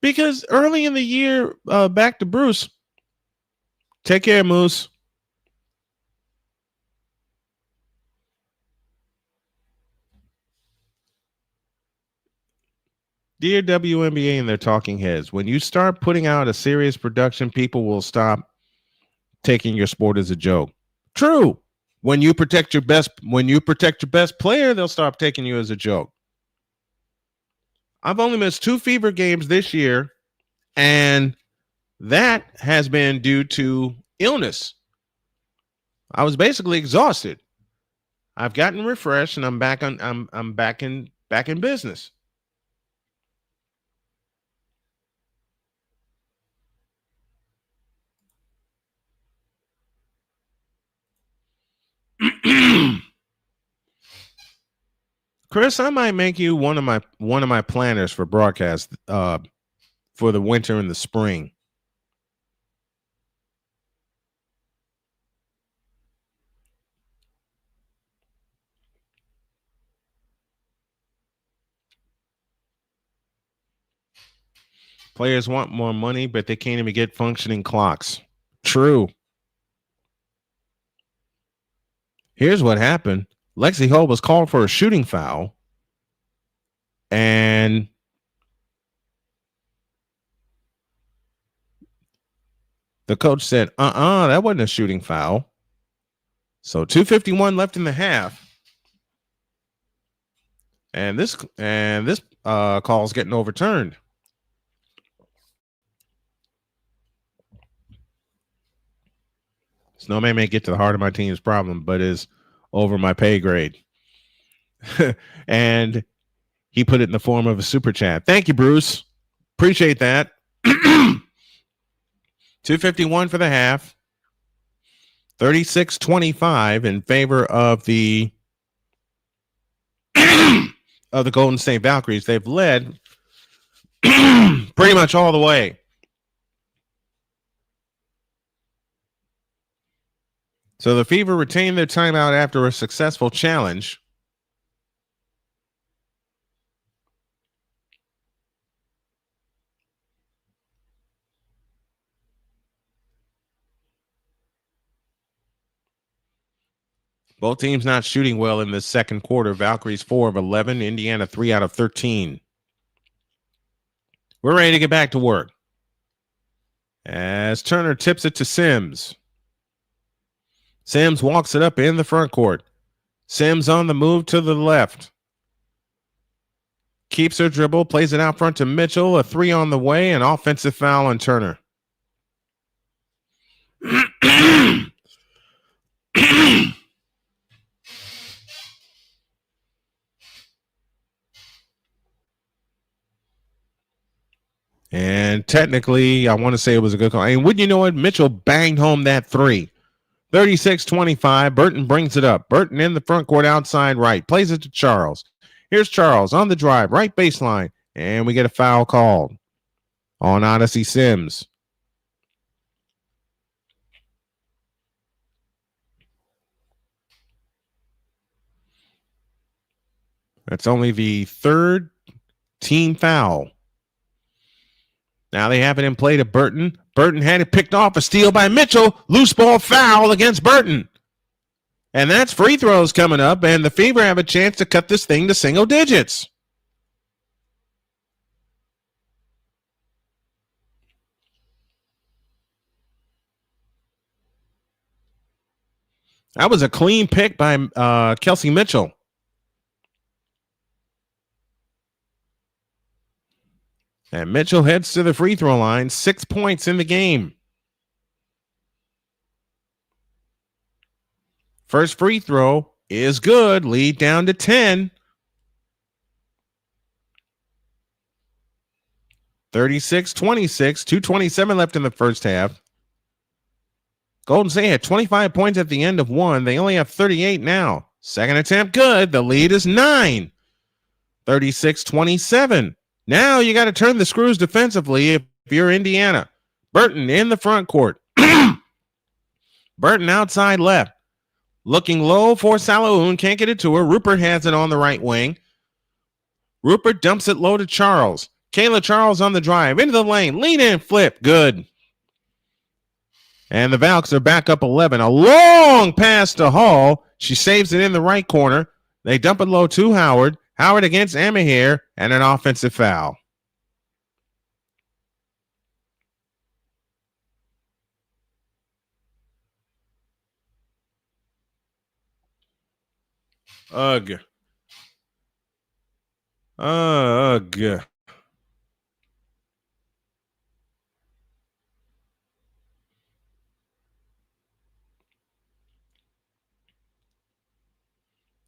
Because early in the year, back to Bruce. Take care, Moose. Dear WNBA and their talking heads, when you start putting out a serious production, people will stop taking your sport as a joke. True. When you protect your best player, they'll stop taking you as a joke. I've only missed 2 fever games this year, and that has been due to illness. I was basically exhausted. I've gotten refreshed, and I'm back in business. Chris, I might make you one of my planners for broadcast for the winter and the spring. Players want more money, but they can't even get functioning clocks. True. Here's what happened. Lexi Hull was called for a shooting foul, and the coach said, that wasn't a shooting foul. So 2:51 left in the half. And this call is getting overturned. Snowman may get to the heart of my team's problem, but is over my pay grade. And he put it in the form of a super chat. Thank you, Bruce. Appreciate that. 2:51 for the half. 36-25 in favor of the Golden State Valkyries. They've led pretty much all the way. So the Fever retained their timeout after a successful challenge. Both teams not shooting well in the second quarter. Valkyries 4 of 11, Indiana 3 out of 13. We're ready to get back to work. As Turner tips it to Sims. Sims walks it up in the front court. Sims on the move to the left. Keeps her dribble, plays it out front to Mitchell. A 3 on the way, an offensive foul on Turner. And technically, I want to say it was a good call. And wouldn't you know it? Mitchell banged home that 3. 36-25. Burton brings it up. Burton in the front court outside right. Plays it to Charles. Here's Charles on the drive, right baseline. And we get a foul called on Odyssey Sims. That's only the 3rd team foul. Now they have it in play to Burton. Burton had it picked off. A steal by Mitchell. Loose ball foul against Burton. And that's free throws coming up, and the Fever have a chance to cut this thing to single digits. That was a clean pick by Kelsey Mitchell. And Mitchell heads to the free throw line, 6 points in the game. First free throw is good. Lead down to 10. 36-26, 2:27 left in the first half. Golden State had 25 points at the end of one. They only have 38 now. Second attempt, good. The lead is 9. 36-27. Now you got to turn the screws defensively if you're Indiana. Burton in the front court. Burton outside left. Looking low for Saloon. Can't get it to her. Rupert has it on the right wing. Rupert dumps it low to Charles. Kayla Charles on the drive. Into the lane. Lean in, flip. Good. And the Valks are back up 11. A long pass to Hall. She saves it in the right corner. They dump it low to Howard. Howard against Amahir, and an offensive foul. Ugh. Ugh.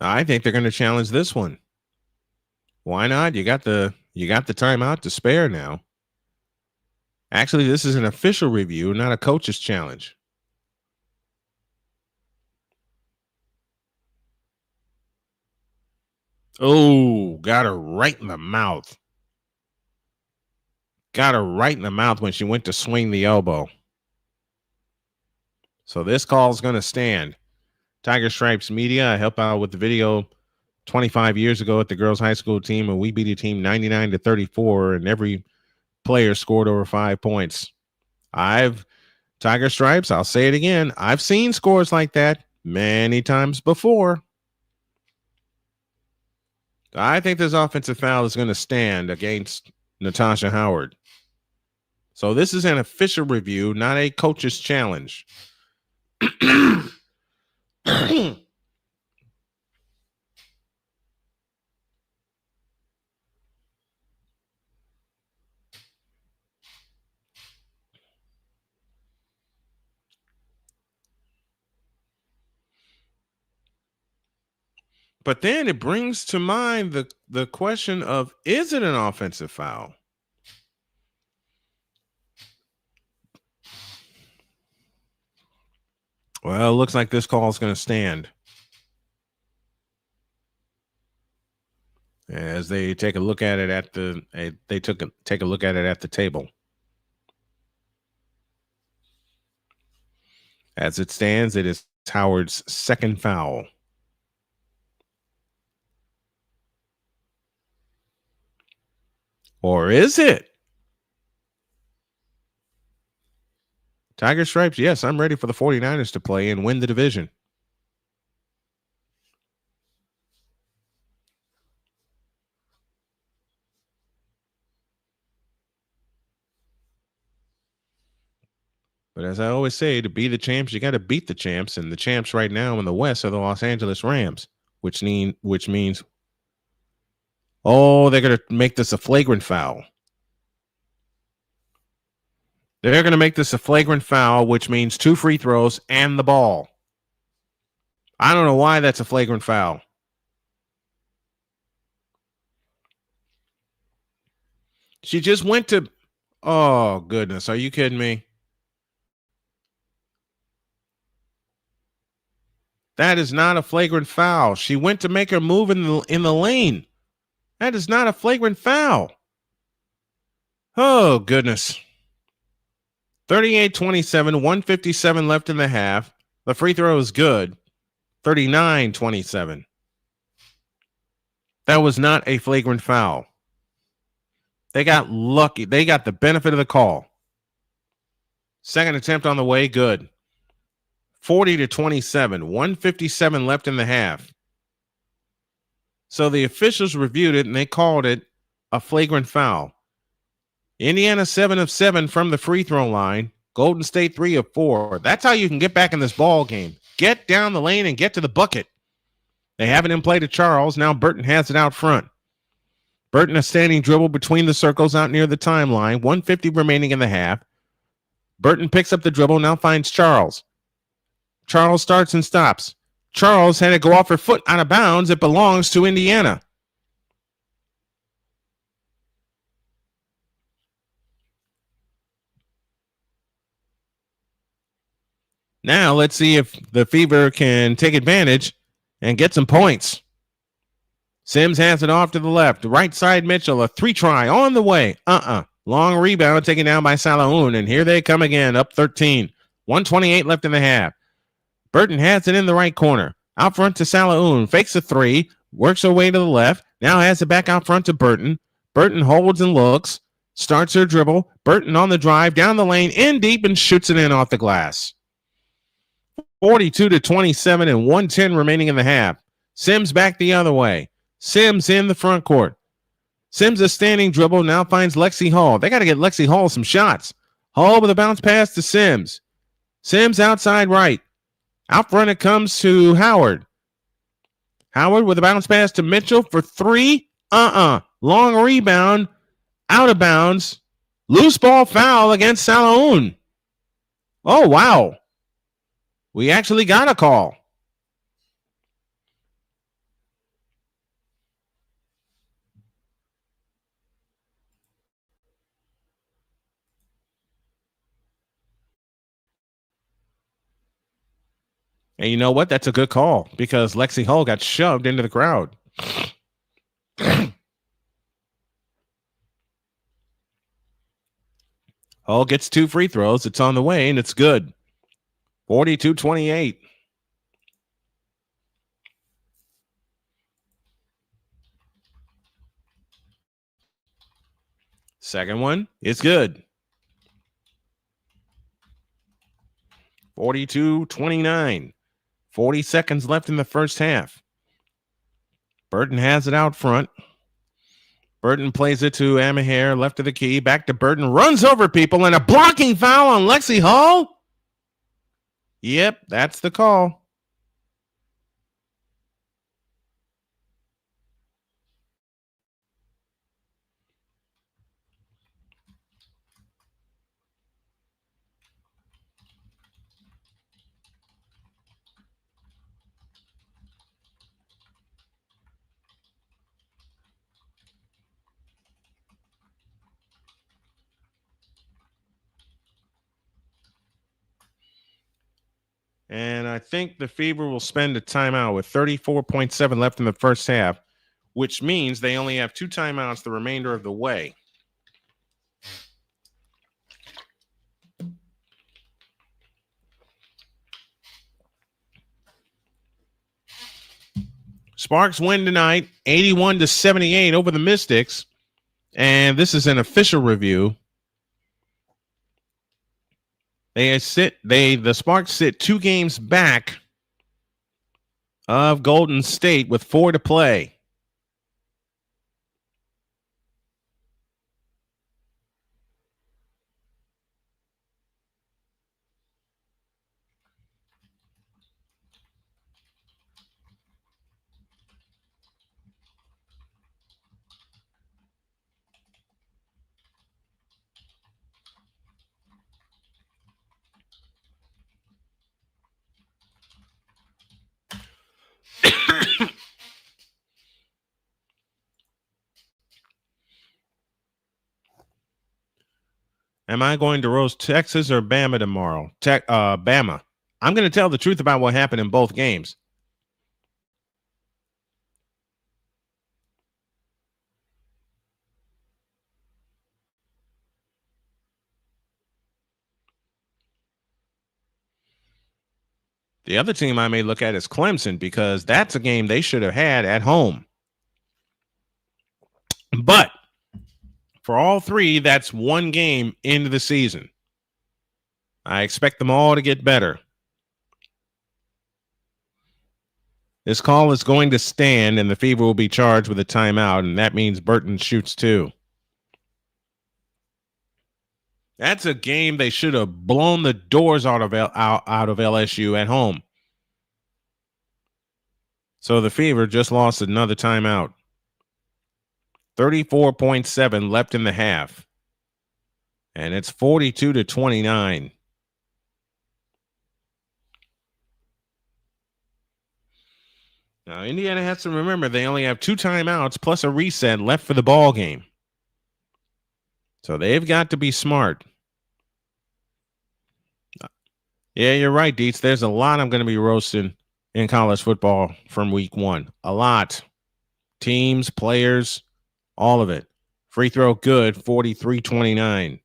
I think they're going to challenge this one. Why not? You got the timeout to spare now. Actually, this is an official review, not a coach's challenge. Oh, got her right in the mouth. Got her right in the mouth when she went to swing the elbow. So this call is going to stand. Tiger Stripes Media, I help out with the video 25 years ago at the girls' high school team, and we beat a team 99-34, and every player scored over 5 points. Tiger Stripes, I'll say it again, I've seen scores like that many times before. I think this offensive foul is going to stand against Natasha Howard. So this is an official review, not a coach's challenge. But then it brings to mind the question of, is it an offensive foul? Well, it looks like this call is going to stand. As they take a look at it at take a look at it at the table. As it stands, it is Howard's second foul. Or is it? Tiger Stripes, yes, I'm ready for the 49ers to play and win the division. But as I always say, to be the champs, you got to beat the champs. And the champs right now in the West are the Los Angeles Rams, which means, oh, they're going to make this a flagrant foul. They're going to make this a flagrant foul, which means 2 free throws and the ball. I don't know why that's a flagrant foul. She just went to, oh, goodness. Are you kidding me? That is not a flagrant foul. She went to make her move in the lane. That is not a flagrant foul. Oh, goodness. 38-27, 157 left in the half. The free throw is good. 39-27. That was not a flagrant foul. They got lucky. They got the benefit of the call. Second attempt on the way, good. 40-27, 157 left in the half. So the officials reviewed it and they called it a flagrant foul. Indiana 7 of 7 from the free throw line. Golden State 3 of 4. That's how you can get back in this ball game. Get down the lane and get to the bucket. They have it in play to Charles. Now Burton has it out front. Burton, a standing dribble between the circles out near the timeline. 150 remaining in the half. Burton picks up the dribble, now finds Charles. Charles starts and stops. Charles had it go off her foot out of bounds. It belongs to Indiana. Now let's see if the Fever can take advantage and get some points. Sims has it off to the left. Right side Mitchell, a 3-try on the way. Long rebound taken down by Salaun, and here they come again, up 13. 128 left in the half. Burton has it in the right corner. Out front to Salaun, fakes a 3, works her way to the left, now has it back out front to Burton. Burton holds and looks, starts her dribble. Burton on the drive, down the lane, in deep, and shoots it in off the glass. 42-27 and 110 remaining in the half. Sims back the other way. Sims in the front court. Sims a standing dribble, now finds Lexi Hall. They got to get Lexi Hall some shots. Hall with a bounce pass to Sims. Sims outside right. Out front it comes to Howard. Howard with a bounce pass to Mitchell for 3. Long rebound. Out of bounds. Loose ball foul against Salaun. Oh, wow. We actually got a call. And you know what? That's a good call because Lexi Hull got shoved into the crowd. Hull gets 2 free throws. It's on the way, and it's good. 42-28. Second one is good. 42-29. 40 seconds left in the first half. Burton has it out front. Burton plays it to Amaher, left of the key. Back to Burton. Runs over people, and a blocking foul on Lexi Hall. Yep, that's the call. And I think the Fever will spend a timeout with 34.7 left in the first half, which means they only have 2 timeouts the remainder of the way. Sparks win tonight, 81-78 over the Mystics. And this is an official review. The Sparks sit 2 games back of Golden State with 4 to play. Am I going to roast Texas or Bama tomorrow? Bama. I'm going to tell the truth about what happened in both games. The other team I may look at is Clemson because that's a game they should have had at home. But for all 3, that's 1 game into the season. I expect them all to get better. This call is going to stand, and the Fever will be charged with a timeout, and that means Burton shoots 2. That's a game they should have blown the doors out of LSU at home. So the Fever just lost another timeout. 34.7 left in the half. And it's 42-29. Now, Indiana has to remember they only have 2 timeouts plus a reset left for the ball game. So they've got to be smart. Yeah, you're right, Dietz. There's a lot I'm going to be roasting in college football from week 1. A lot. Teams, players, all of it. Free throw good, 43-29.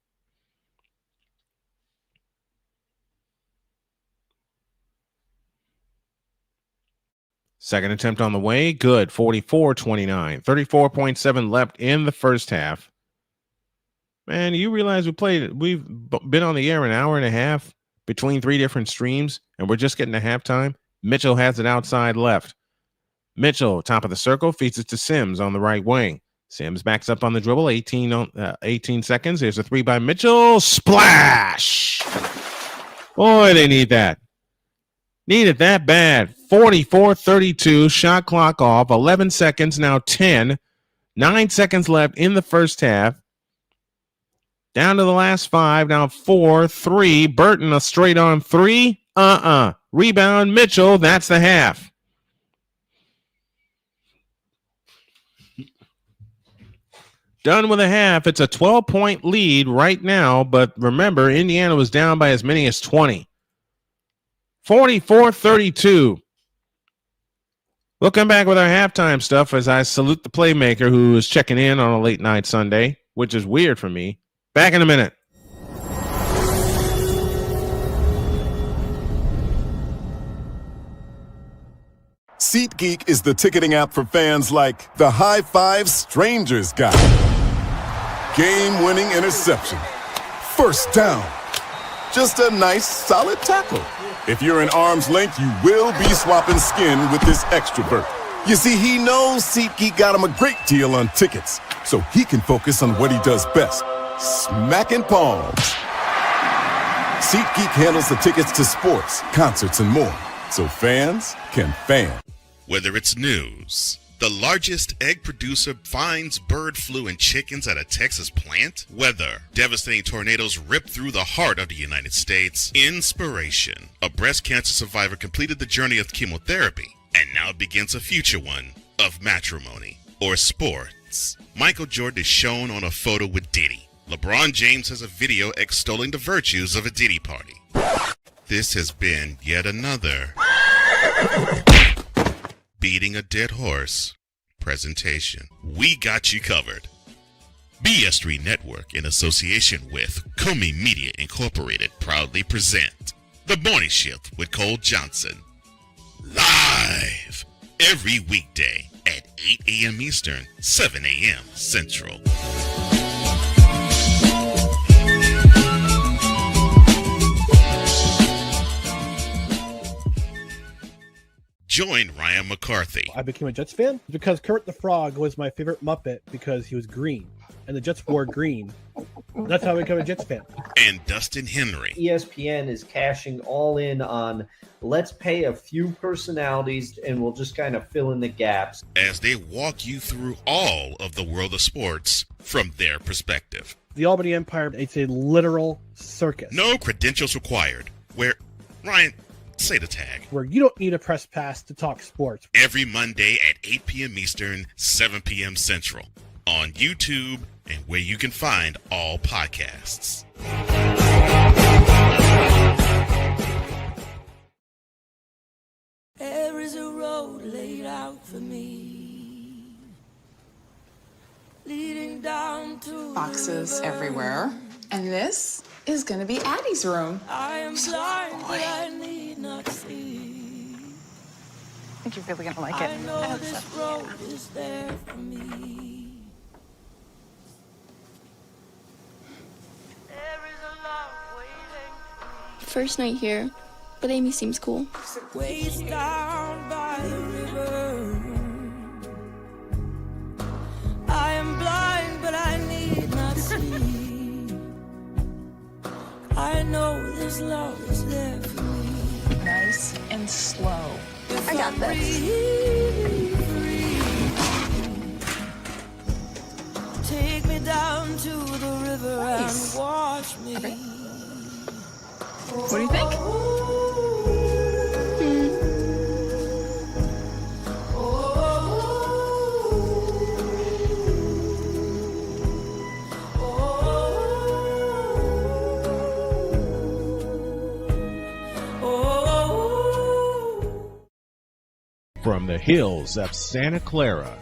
Second attempt on the way, good, 44-29. 34.7 left in the first half. Man, you realize we've been on the air an hour and a half between 3 different streams, and we're just getting to halftime. Mitchell has it outside left. Mitchell, top of the circle, feeds it to Sims on the right wing. Sims backs up on the dribble, 18 seconds. Here's a 3 by Mitchell. Splash! Boy, they need that. Need it that bad. 44-32, shot clock off, 11 seconds, now 10. 9 seconds left in the first half. Down to the last 5, now 4, 3. Burton, a straight on 3. Rebound, Mitchell, that's the half. Done with a half. It's a 12-point lead right now, but remember, Indiana was down by as many as 20. 44-32. We'll come back with our halftime stuff as I salute the playmaker who is checking in on a late night Sunday, which is weird for me. Back in a minute. SeatGeek is the ticketing app for fans like the high-five strangers guy. Game-winning interception. First down. Just a nice, solid tackle. If you're in arm's length, you will be swapping skin with this extrovert. You see, he knows SeatGeek got him a great deal on tickets, so he can focus on what he does best, smacking palms. SeatGeek handles the tickets to sports, concerts, and more, so fans can fan. Whether it's news, the largest egg producer finds bird flu in chickens at a Texas plant, weather, devastating tornadoes rip through the heart of the United States, inspiration, a breast cancer survivor completed the journey of chemotherapy, and now begins a future one of matrimony or sports. Michael Jordan is shown on a photo with Diddy. LeBron James has a video extolling the virtues of a Diddy party. This has been yet another beating a dead horse presentation. We got you covered. BS3 Network, in association with Comey Media Incorporated, proudly present The Morning Shift with Cole Johnson. Live every weekday at 8 a.m. Eastern, 7 a.m. Central. Join Ryan McCarthy. I became a Jets fan because Kermit the Frog was my favorite Muppet because he was green, and the Jets wore green. That's how I became a Jets fan. And Dustin Henry. ESPN is cashing all in on let's pay a few personalities and we'll just kind of fill in the gaps. As they walk you through all of the world of sports from their perspective. The Albany Empire, it's a literal circus. No credentials required. Where, Ryan, say the tag. Where you don't need a press pass to talk sports. Every Monday at 8 p.m. Eastern, 7 p.m. Central. On YouTube and where you can find all podcasts. There is a road laid out for me, leading down to boxes everywhere. And this is gonna be Addie's room. I am blind, but I need not see. I think you're really gonna like it. I know this road is there for me. There is a love waiting for me. First night here, but Amy seems cool. Waist down by the river. I am blind, but I need not see. I know this love is there for me. Nice and slow. If I got I'm this. breathing down to the river Nice. and watch me. Okay. What do you think? From the hills of Santa Clara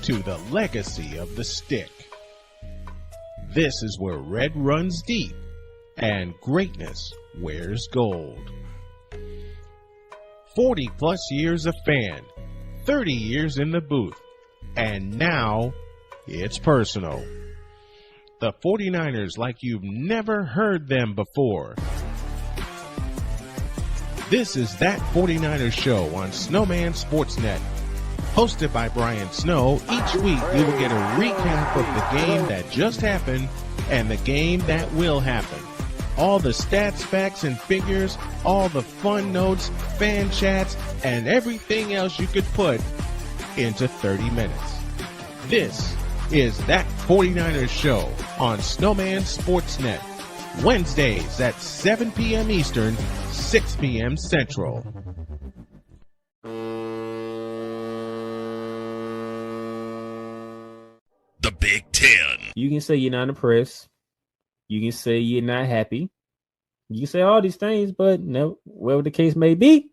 to the legacy of the stick, this is where red runs deep and greatness wears gold. 40 plus years of fan, 30 years in the booth, and now it's personal. The 49ers like you've never heard them before. This is That 49ers Show on Snowman Sportsnet. Hosted by Brian Snow, each week we will get a recap of the game that just happened and the game that will happen. All the stats, facts, and figures, all the fun notes, fan chats, and everything else you could put into 30 minutes. This is That 49ers Show on Snowman Sportsnet. Wednesdays at 7 p.m. Eastern, 6 p.m. Central. The Big Ten. You can say you're not impressed. You can say you're not happy. You can say all these things, but no, whatever the case may be,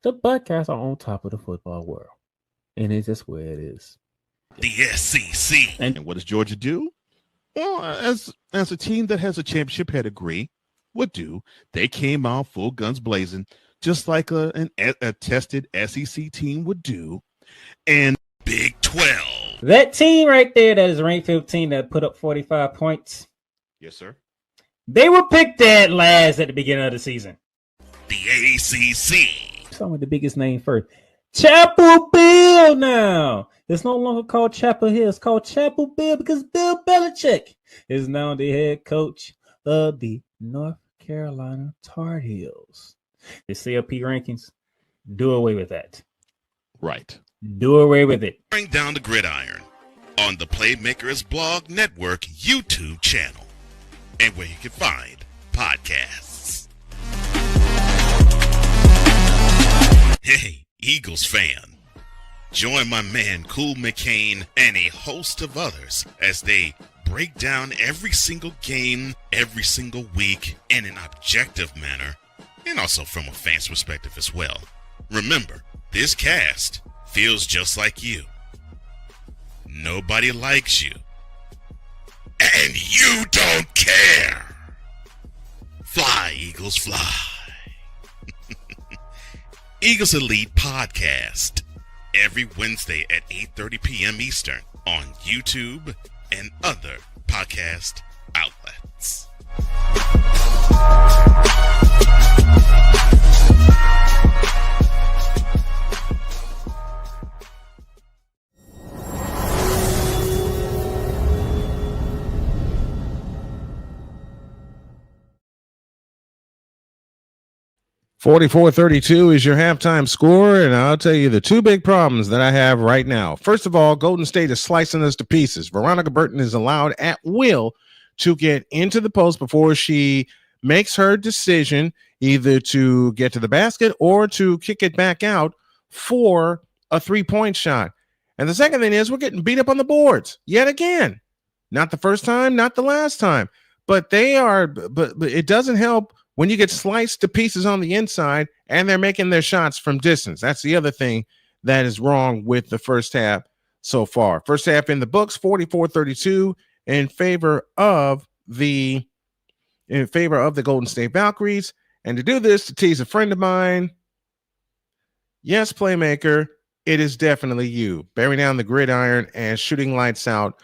the Buckeyes are on top of the football world. And it's just where it is. The SEC. And what does Georgia do? Well, as a team that has a championship pedigree would do, they came out full guns blazing, just like a tested SEC team would do. And Big 12. That team right there that is ranked 15 that put up 45 points. Yes, sir. They were picked dead last at the beginning of the season. The ACC. Start with the biggest name first. Chapel Bill now. It's no longer called Chapel Hill. It's called Chapel Bill because Bill Belichick is now the head coach of the North Carolina Tar Heels. The CLP rankings, do away with that. Right. Do away with it. Bring down the gridiron on the Playmakers Blog Network YouTube channel and where you can find podcasts. Hey, Eagles fan. Join my man Cool McCain and a host of others as they break down every single game, every single week in an objective manner, and also from a fan's perspective as well. Remember, this cast feels just like you. Nobody likes you. And you don't care. Fly, Eagles, fly. Eagles Elite Podcast. Every Wednesday at 8:30 p.m. Eastern on YouTube and other podcast outlets. "44-32 is your halftime score, and I'll tell you the two big problems that I have right now. First of all, Golden State is slicing us to pieces. Veronica Burton is allowed at will to get into the post before she makes her decision either to get to the basket or to kick it back out for a three-point shot. And the second thing is we're getting beat up on the boards yet again. Not the first time, not the last time, but it doesn't help when you get sliced to pieces on the inside and they're making their shots from distance. That's the other thing that is wrong with the first half so far. First half in the books, 44-32 in favor of the Golden State Valkyries. And to do this, to tease a friend of mine, yes, Playmaker, it is definitely you. Bearing down the gridiron and shooting lights out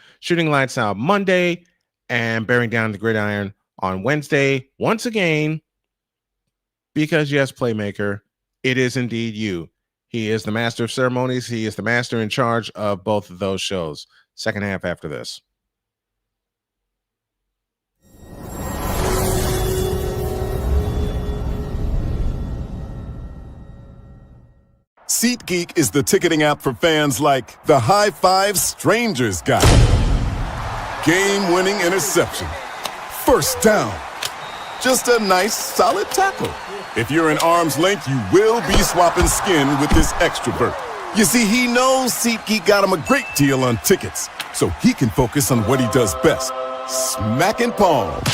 Monday and bearing down the gridiron on Wednesday once again, because yes, Playmaker, it is indeed you. He is the master of ceremonies. He is the master in charge of both of those shows. Second half after this. SeatGeek is the ticketing app for fans like the High Five Strangers guy game-winning interception. First down. Just a nice, solid tackle. If you're in arm's length, you will be swapping skin with this extrovert. You see, he knows SeatGeek got him a great deal on tickets, so he can focus on what he does best, smacking palms.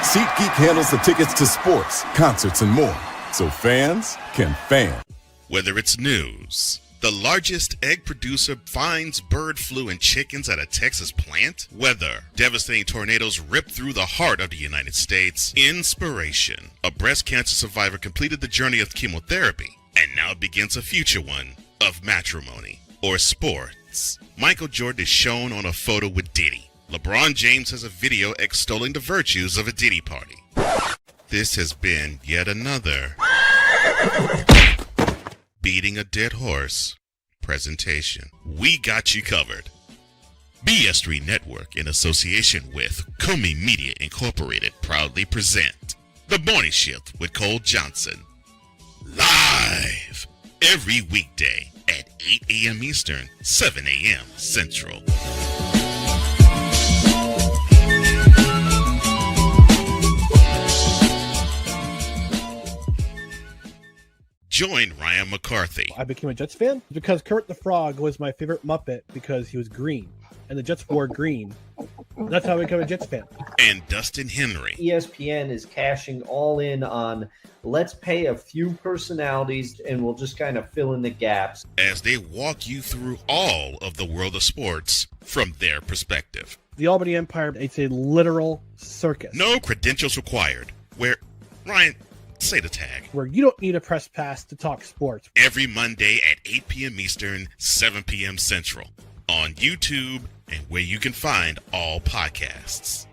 SeatGeek handles the tickets to sports, concerts, and more, so fans can fan. Whether it's news, the largest egg producer finds bird flu in chickens at a Texas plant, weather, devastating tornadoes rip through the heart of the United States, inspiration, a breast cancer survivor completed the journey of chemotherapy, and now begins a future one of matrimony, or sports. Michael Jordan is shown on a photo with Diddy. LeBron James has a video extolling the virtues of a Diddy party. This has been yet another beating a dead horse presentation. We got you covered. BS3 Network, in association with Comey Media Incorporated, proudly present The Morning Shift with Cole Johnson. Live every weekday at 8 a.m. Eastern, 7 a.m. Central. Join Ryan McCarthy. I became a Jets fan because Kurt the Frog was my favorite Muppet because he was green, and the Jets wore green. That's how I became a Jets fan. And Dustin Henry. ESPN is cashing all in on let's pay a few personalities and we'll just kind of fill in the gaps, as they walk you through all of the world of sports from their perspective. The Albany Empire, it's a literal circus. No credentials required. Where, Ryan, say the tag. Where you don't need a press pass to talk sports. Every Monday at 8 p.m. Eastern, 7 p.m. Central. On YouTube and where you can find all podcasts.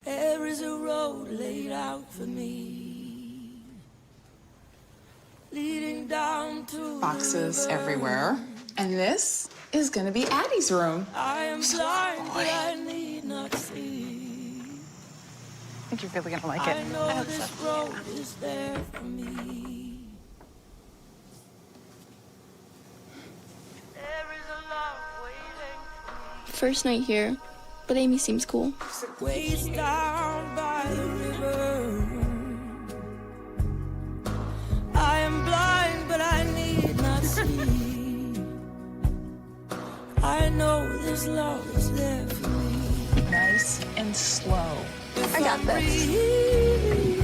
There is a road laid out for me, leading down to Boxes everywhere. And this is gonna be Addie's room. I am blind, but I need not see. I think you're really gonna like it. I know this road is there for me. There is a love waiting for me. First night here, but Amy seems cool. Ways down by the river. I am blind, but I need not see. I know this love is there for me. Nice and slow. If I got I'm this. free,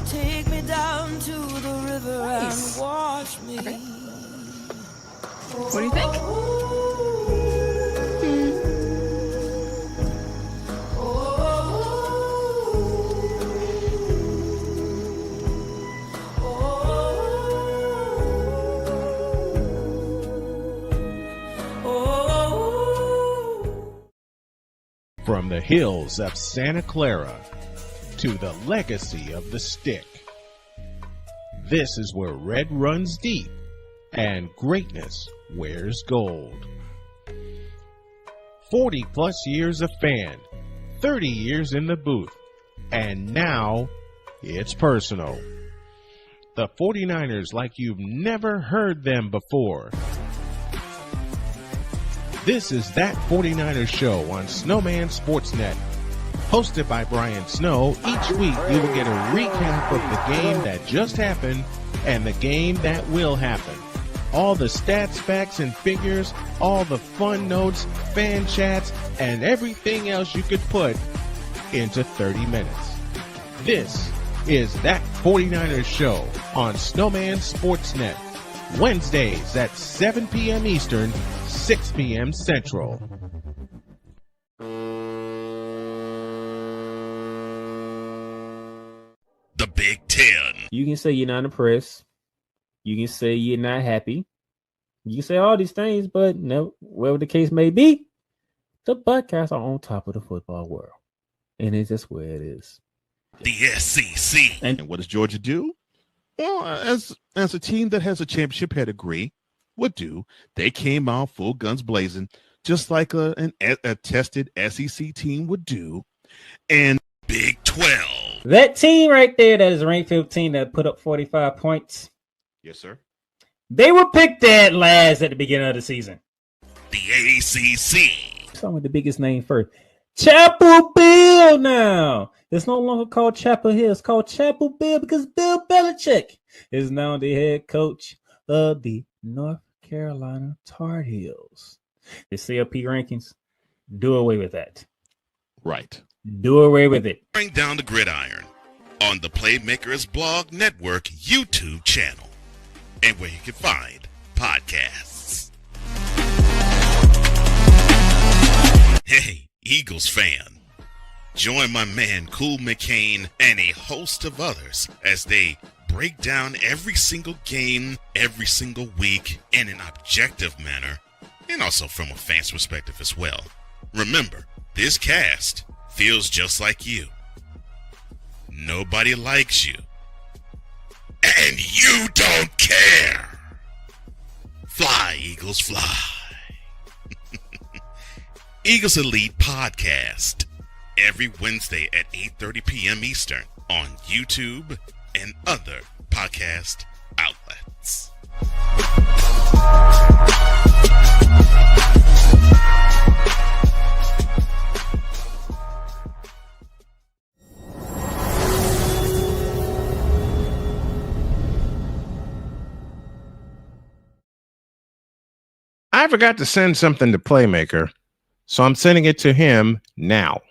take me down to the river Nice. and wash me. Okay. What do you think? From the hills of Santa Clara to the legacy of the stick, this is where red runs deep and greatness wears gold. 40 plus years of fan, 30 years in the booth, and now it's personal. The 49ers like you've never heard them before. This is That 49ers Show on Snowman Sportsnet. Hosted by Brian Snow, each week you will get a recap of the game that just happened and the game that will happen. All the stats, facts, and figures, all the fun notes, fan chats, and everything else you could put into 30 minutes. This is That 49ers Show on Snowman Sportsnet. Wednesdays at 7 p.m. Eastern, 6 p.m. Central. The Big Ten. You can say you're not impressed. You can say you're not happy. You can say all these things, but no, whatever the case may be, the Buckeyes are on top of the football world. And it's just where it is. The SEC. And what does Georgia do? Well, as a team that has a championship pedigree would do, they came out full guns blazing, just like a tested SEC team would do. And Big 12. That team right there that is ranked 15 that put up 45 points. Yes, sir. They were picked dead last at the beginning of the season. The ACC. Start with the biggest name first. Chapel Bill now. It's no longer called Chapel Hill. It's called Chapel Bill because Bill Belichick is now the head coach of the North Carolina Tar Heels. The CLP rankings, do away with that. Right. Do away with it. Bring down the gridiron on the Playmakers Blog Network YouTube channel and where you can find podcasts. Hey, Eagles fan. Join my man Cool McCain and a host of others as they break down every single game, every single week in an objective manner, and also from a fan's perspective as well. Remember, this cast feels just like you. Nobody likes you. And you don't care. Fly, Eagles, fly. Eagles Elite Podcast. Every Wednesday at 8:30 p.m. Eastern on YouTube and other podcast outlets. I forgot to send something to Playmaker, so I'm sending it to him now.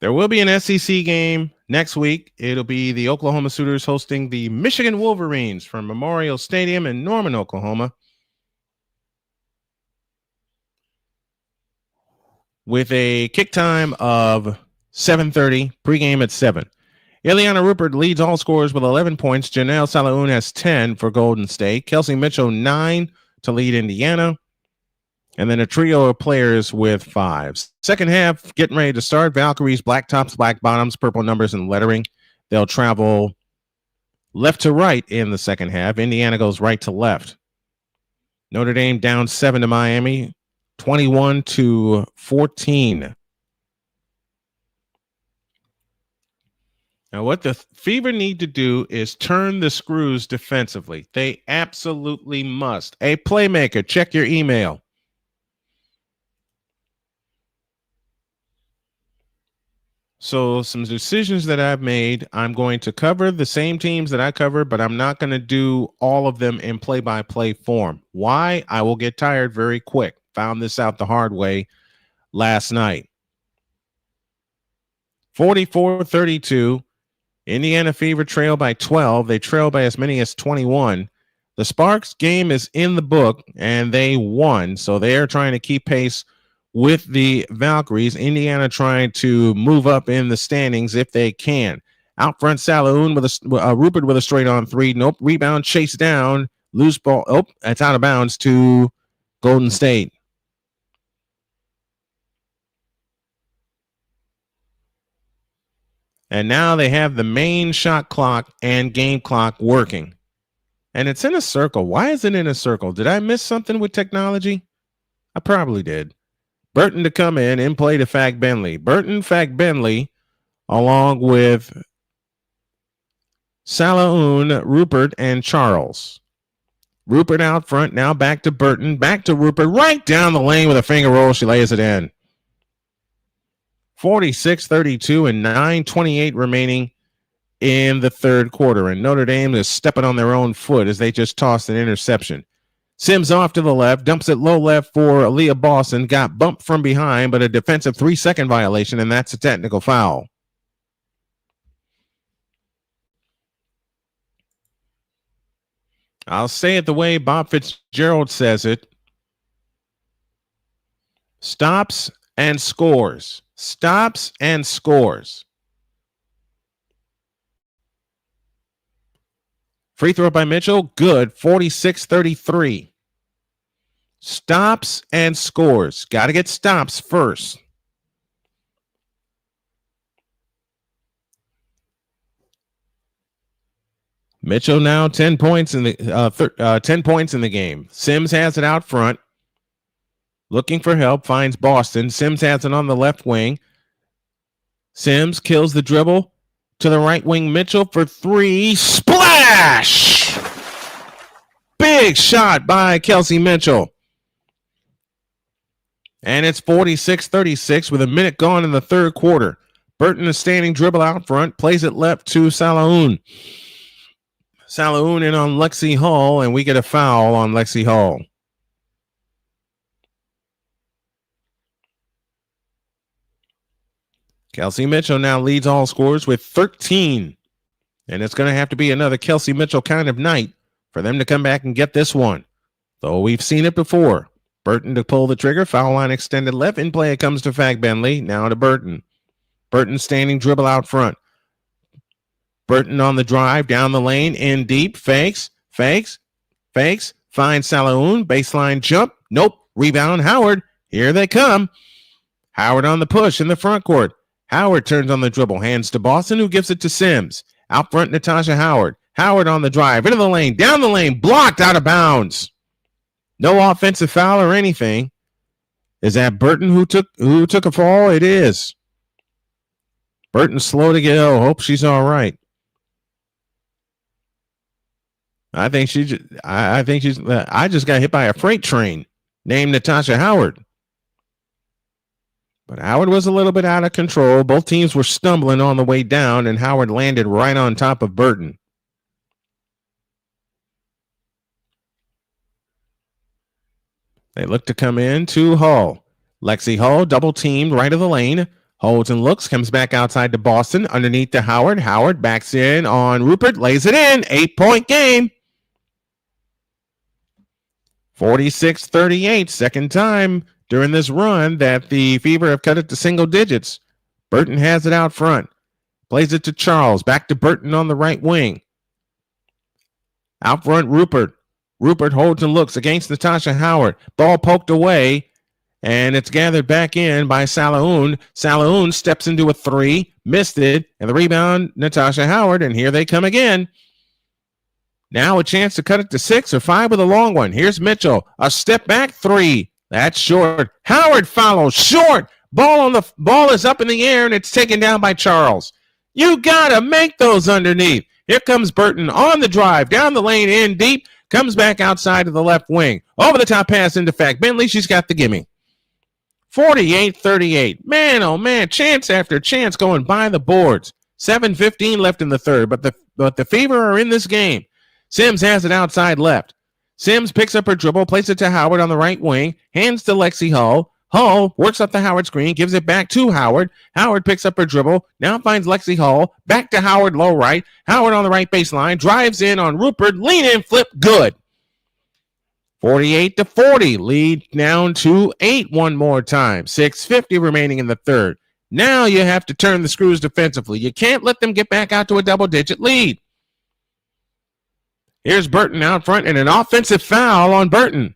There will be an SEC game next week. It'll be the Oklahoma Sooners hosting the Michigan Wolverines from Memorial Stadium in Norman, Oklahoma, with a kick time of 7:30, pregame at 7. Ileana Rupert leads all scorers with 11 points. Janelle Salaun has 10 for Golden State. Kelsey Mitchell, 9 to lead Indiana. And then a trio of players with 5. Second half, getting ready to start. Valkyries, black tops, black bottoms, purple numbers, and lettering. They'll travel left to right in the second half. Indiana goes right to left. Notre Dame down 7 to Miami, 21-14. Now, what the Fever need to do is turn the screws defensively. They absolutely must. Hey, Playmaker, check your email. So some decisions that I've made, I'm going to cover the same teams that I cover, but I'm not going to do all of them in play-by-play form. Why? I will get tired very quick. Found this out the hard way last night. 44-32. Indiana Fever trail by 12. They trail by as many as 21. The Sparks game is in the book, and they won. So they are trying to keep pace with the Valkyries. Indiana trying to move up in the standings if they can. Out front, Salaun with a Rupert with a straight on 3. Nope. Rebound, chase down, loose ball. Oh, that's out of bounds to Golden State. And now they have the main shot clock and game clock working. And it's in a circle. Why is it in a circle? Did I miss something with technology? I probably did. Burton to come in play to Fag Bentley. Burton, Fag Bentley, along with Salaun, Rupert, and Charles. Rupert out front, now back to Burton, back to Rupert, right down the lane with a finger roll. She lays it in. 46-32 and 9:28 remaining in the third quarter. And Notre Dame is stepping on their own foot as they just tossed an interception. Sims off to the left, dumps it low left for Aaliyah Boston. Got bumped from behind, but a defensive 3-second violation, and that's a technical foul. I'll say it the way Bob Fitzgerald says it. Stops and scores. Stops and scores. Free throw by Mitchell. Good. 46-33. Stops and scores. Got to get stops first. Mitchell now 10 points in the 10 points in the game. Sims has it out front. Looking for help, finds Boston. Sims has it on the left wing. Sims kills the dribble to the right wing. Mitchell for three. Splash! Big shot by Kelsey Mitchell. And it's 46-36 with a minute gone in the third quarter. Burton is standing dribble out front, plays it left to Salaun. Salaun in on Lexi Hall, and we get a foul on Lexi Hall. Kelsey Mitchell now leads all scorers with 13. And it's going to have to be another Kelsey Mitchell kind of night for them to come back and get this one. Though we've seen it before. Burton to pull the trigger. Foul line extended left. In play it comes to Fagbenley. Now to Burton. Burton standing dribble out front. Burton on the drive. Down the lane. In deep. Fakes. Finds Salaun. Baseline jump. Nope. Rebound. Howard. Here they come. Howard on the push in the front court. Howard turns on the dribble. Hands to Boston, who gives it to Sims. Out front, Natasha Howard. Howard on the drive. Into the lane. Down the lane. Blocked out of bounds. No offensive foul or anything. Is that Burton who took a fall? It is. Burton's slow to get. Oh, hope she's all right. I just got hit by a freight train named Natasha Howard. But Howard was a little bit out of control. Both teams were stumbling on the way down, and Howard landed right on top of Burton. They look to come in to Hull. Lexi Hull double teamed right of the lane. Holds and looks, comes back outside to Boston, underneath to Howard. Howard backs in on Rupert, lays it in. 8-point game. 46-38, second time during this run that the Fever have cut it to single digits. Burton has it out front. Plays it to Charles. Back to Burton on the right wing. Out front, Rupert. Rupert holds and looks against Natasha Howard. Ball poked away, and it's gathered back in by Salaun. Salaun steps into a three, missed it, and the rebound, Natasha Howard, and here they come again. Now a chance to cut it to 6 or 5 with a long one. Here's Mitchell. A step back three. That's short. Howard follows short. Ball is up in the air, and it's taken down by Charles. You got to make those underneath. Here comes Burton on the drive, down the lane, in deep, comes back outside to the left wing. Over the top pass into Fagbenley. She's got the gimme. 48-38. Man, oh man, chance after chance going by the boards. 7:15 left in the third, but the Fever are in this game. Sims has it outside left. Sims picks up her dribble, plays it to Howard on the right wing, hands to Lexi Hull. Hull works up the Howard screen, gives it back to Howard. Howard picks up her dribble, now finds Lexi Hull, back to Howard, low right. Howard on the right baseline, drives in on Rupert, lean in, flip, good. 48-40, lead down to 8 one more time. 6:50 remaining in the third. Now you have to turn the screws defensively. You can't let them get back out to a double-digit lead. Here's Burton out front and an offensive foul on Burton.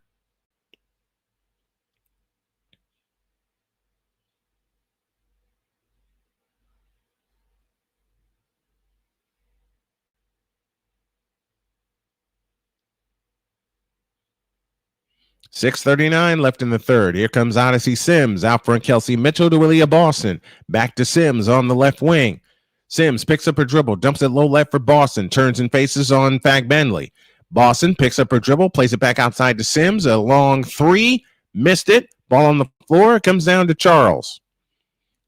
.6:39 left in the third. Here comes Odyssey Sims. Out front, Kelsey Mitchell to Aaliyah Boston. Back to Sims on the left wing. Sims picks up her dribble, dumps it low left for Boston, turns and faces on Fagbenley. Boston picks up her dribble, plays it back outside to Sims. A long three, missed it. Ball on the floor, it comes down to Charles.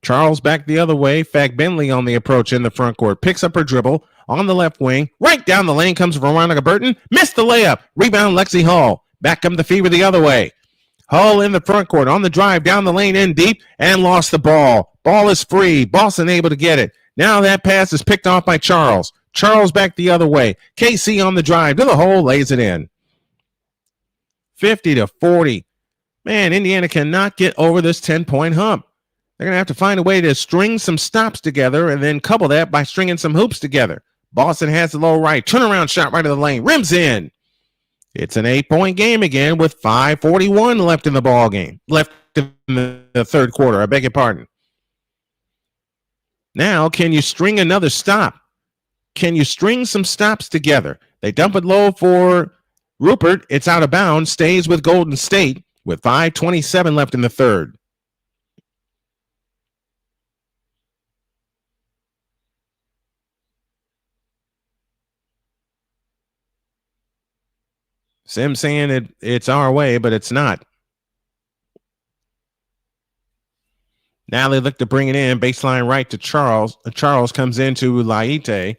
Charles back the other way. Fagbenley on the approach in the front court. Picks up her dribble on the left wing. Right down the lane comes Veronica Burton. Missed the layup. Rebound Lexi Hull. Back come the Fever the other way. Hull in the front court on the drive down the lane in deep and lost the ball. Ball is free. Boston able to get it. Now that pass is picked off by Charles. Charles back the other way. KC on the drive to the hole, lays it in. 50-40. Man, Indiana cannot get over this 10-point hump. They're going to have to find a way to string some stops together and then couple that by stringing some hoops together. Boston has the low right. Turnaround shot right of the lane. Rims in. It's an 8-point game again with 5:41 left in the ball game. Left in the third quarter. I beg your pardon. Now, can you string another stop? Can you string some stops together? They dump it low for Rupert. It's out of bounds. Stays with Golden State with 5:27 left in the third. Sims saying it's our way, but it's not. Now they look to bring it in. Baseline right to Charles. Charles comes into Laite.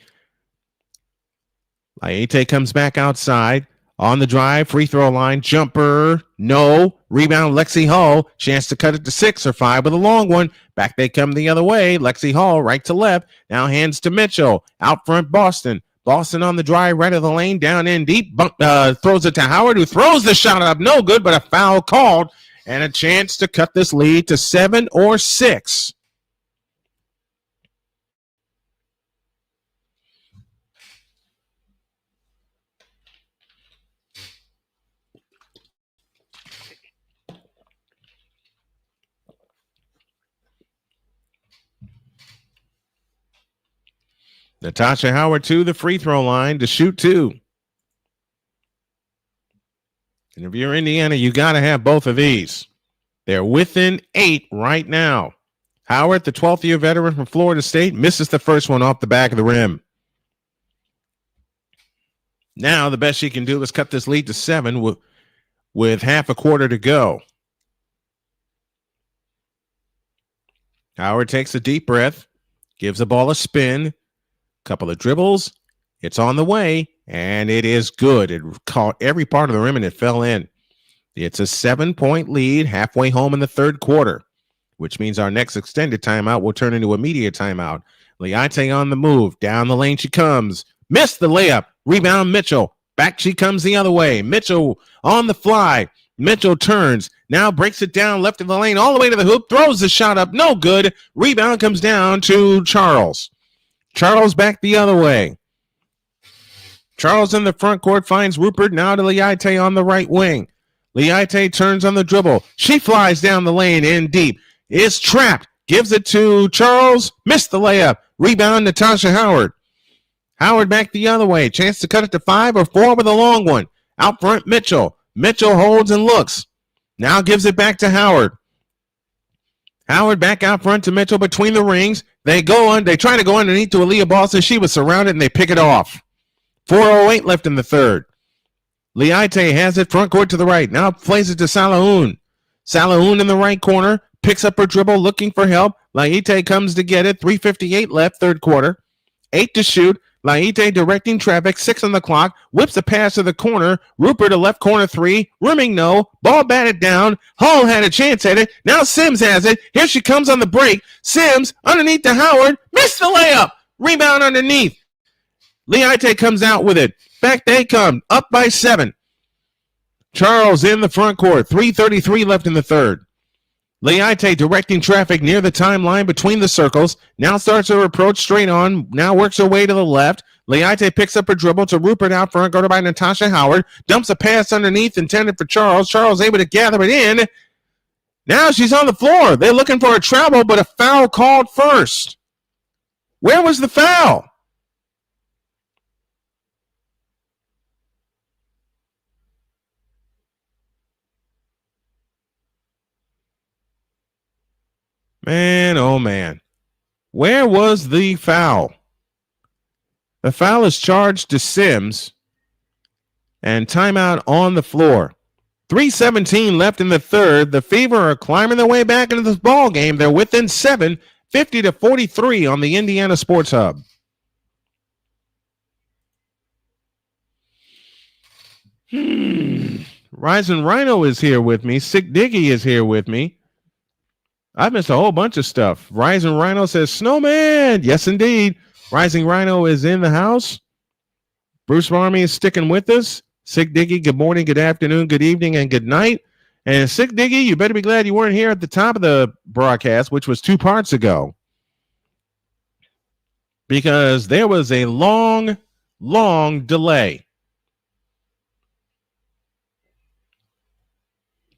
Laite comes back outside. On the drive, free throw line, jumper, no. Rebound, Lexi Hall. Chance to cut it to 6 or 5 with a long one. Back they come the other way. Lexi Hall, right to left. Now hands to Mitchell. Out front, Boston. Boston on the drive, right of the lane, down in deep. Throws it to Howard, who throws the shot up. No good, but a foul called. And a chance to cut this lead to 7 or 6. Natasha Howard to the free throw line to shoot 2. And if you're Indiana, you got to have both of these. They're within 8 right now. Howard, the 12th year veteran from Florida State, misses the first one off the back of the rim. Now the best she can do is cut this lead to 7 with half a quarter to go. Howard takes a deep breath, gives the ball a spin, couple of dribbles. It's on the way, and it is good. It caught every part of the rim, and it fell in. It's a 7-point lead halfway home in the third quarter, which means our next extended timeout will turn into immediate timeout. Leite on the move. Down the lane she comes. Missed the layup. Rebound Mitchell. Back she comes the other way. Mitchell on the fly. Mitchell turns. Now breaks it down left of the lane all the way to the hoop. Throws the shot up. No good. Rebound comes down to Charles. Charles back the other way. Charles in the front court finds Rupert. Now to Leite on the right wing. Leite turns on the dribble. She flies down the lane in deep. Is trapped. Gives it to Charles. Missed the layup. Rebound Natasha Howard. Howard back the other way. Chance to cut it to 5 or 4 with a long one. Out front Mitchell. Mitchell holds and looks. Now gives it back to Howard. Howard back out front to Mitchell between the rings. They try to go underneath to Aaliyah Boston. She was surrounded and they pick it off. 4:08 left in the third. Leite has it front court to the right. Now plays it to Salahoun. Salahoun in the right corner. Picks up her dribble looking for help. Leite comes to get it. 3:58 left third quarter. 8 to shoot. Leite directing traffic. 6 on the clock. Whips a pass to the corner. Rupert a left corner 3. Rimming no. Ball batted down. Hall had a chance at it. Now Sims has it. Here she comes on the break. Sims underneath to Howard. Missed the layup. Rebound underneath. Leite comes out with it. Back they come. Up by 7. Charles in the front court. 3:33 left in the third. Leite directing traffic near the timeline between the circles. Now starts her approach straight on. Now works her way to the left. Leite picks up her dribble to Rupert out front. Guarded by Natasha Howard. Dumps a pass underneath intended for Charles. Charles able to gather it in. Now she's on the floor. They're looking for a travel, but a foul called first. Where was the foul? Man, oh man. Where was the foul? The foul is charged to Sims. And timeout on the floor. 3:17 left in the third. The Fever are climbing their way back into this ball game. They're within 7, 50-43 on the Indiana Sports Hub. Rising Rhino is here with me. Sick Diggy is here with me. I missed a whole bunch of stuff. Rising Rhino says, Snowman. Yes, indeed. Rising Rhino is in the house. Bruce Army is sticking with us. Sick Diggy, good morning, good afternoon, good evening, and good night. And Sick Diggy, you better be glad you weren't here at the top of the broadcast, which was 2 parts ago. Because there was a long, long delay.